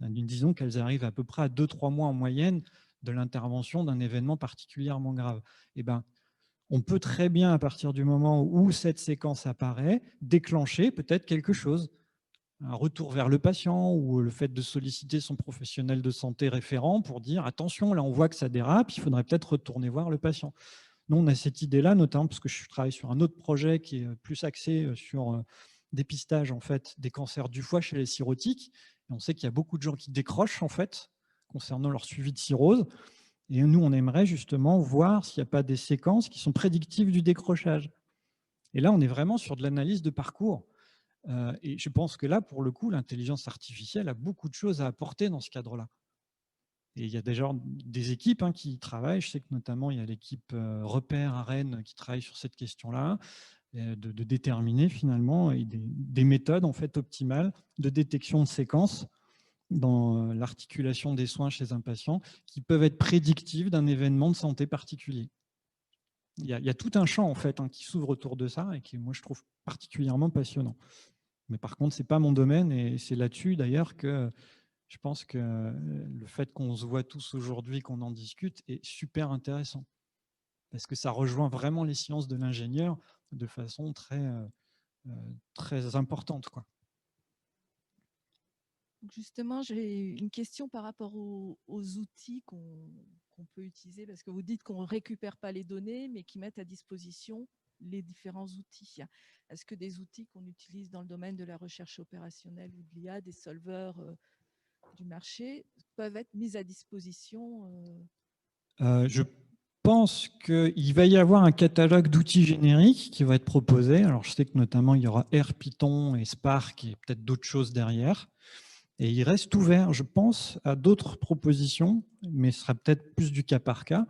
disons qu'elles arrivent à peu près à 2-3 mois en moyenne de l'intervention d'un événement particulièrement grave, on peut très bien, à partir du moment où cette séquence apparaît, déclencher peut-être quelque chose. Un retour vers le patient ou le fait de solliciter son professionnel de santé référent pour dire attention, là on voit que ça dérape, il faudrait peut-être retourner voir le patient. Nous, on a cette idée-là, notamment parce que je travaille sur un autre projet qui est plus axé sur dépistage en fait, des cancers du foie chez les cirrhotiques. Et on sait qu'il y a beaucoup de gens qui décrochent en fait, concernant leur suivi de cirrhose. Et nous, on aimerait justement voir s'il n'y a pas des séquences qui sont prédictives du décrochage. Et là, on est vraiment sur de l'analyse de parcours. Et je pense que là, pour le coup, l'intelligence artificielle a beaucoup de choses à apporter dans ce cadre-là. Et il y a déjà des équipes qui travaillent. Je sais que notamment, il y a l'équipe Repère à Rennes qui travaille sur cette question-là, de déterminer finalement des méthodes en fait optimales de détection de séquences dans l'articulation des soins chez un patient qui peuvent être prédictives d'un événement de santé particulier. Il y a tout un champ en fait qui s'ouvre autour de ça et qui, moi, je trouve particulièrement passionnant. Mais par contre, ce n'est pas mon domaine et c'est là-dessus d'ailleurs que je pense que le fait qu'on se voit tous aujourd'hui, qu'on en discute, est super intéressant. Parce que ça rejoint vraiment les sciences de l'ingénieur de façon très importante, quoi. Justement, j'ai une question par rapport aux outils qu'on peut utiliser, parce que vous dites qu'on ne récupère pas les données, mais qui mettent à disposition les différents outils. Est-ce que des outils qu'on utilise dans le domaine de la recherche opérationnelle ou de l'IA, des solveurs du marché, peuvent être mis à disposition Je pense qu'il va y avoir un catalogue d'outils génériques qui va être proposé. Alors, je sais que notamment, il y aura R, Python et Spark et peut-être d'autres choses derrière. Et il reste ouvert, je pense, à d'autres propositions, mais ce sera peut-être plus du cas par cas.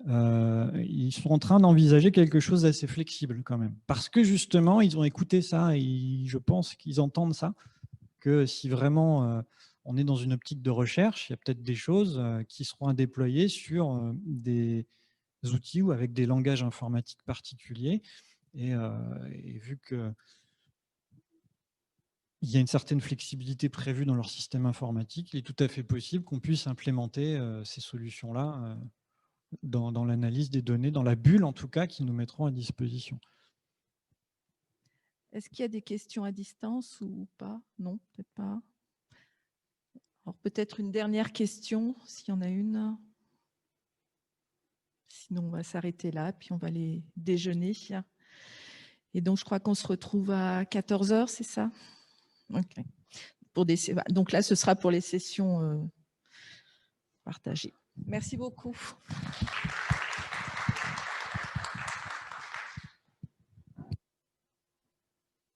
Ils sont en train d'envisager quelque chose d'assez flexible quand même. Parce que justement, ils ont écouté ça et je pense qu'ils entendent ça, que si vraiment on est dans une optique de recherche, il y a peut-être des choses qui seront à déployer sur des outils ou avec des langages informatiques particuliers. Et vu que il y a une certaine flexibilité prévue dans leur système informatique, il est tout à fait possible qu'on puisse implémenter ces solutions-là dans l'analyse des données, dans la bulle en tout cas, qu'ils nous mettront à disposition. Est-ce qu'il y a des questions à distance ou pas? Non, peut-être pas. Alors peut-être une dernière question, s'il y en a une. Sinon, on va s'arrêter là, puis on va aller déjeuner. Et donc, je crois qu'on se retrouve à 14h, c'est ça? Okay. Donc là, ce sera pour les sessions partagées. Merci beaucoup.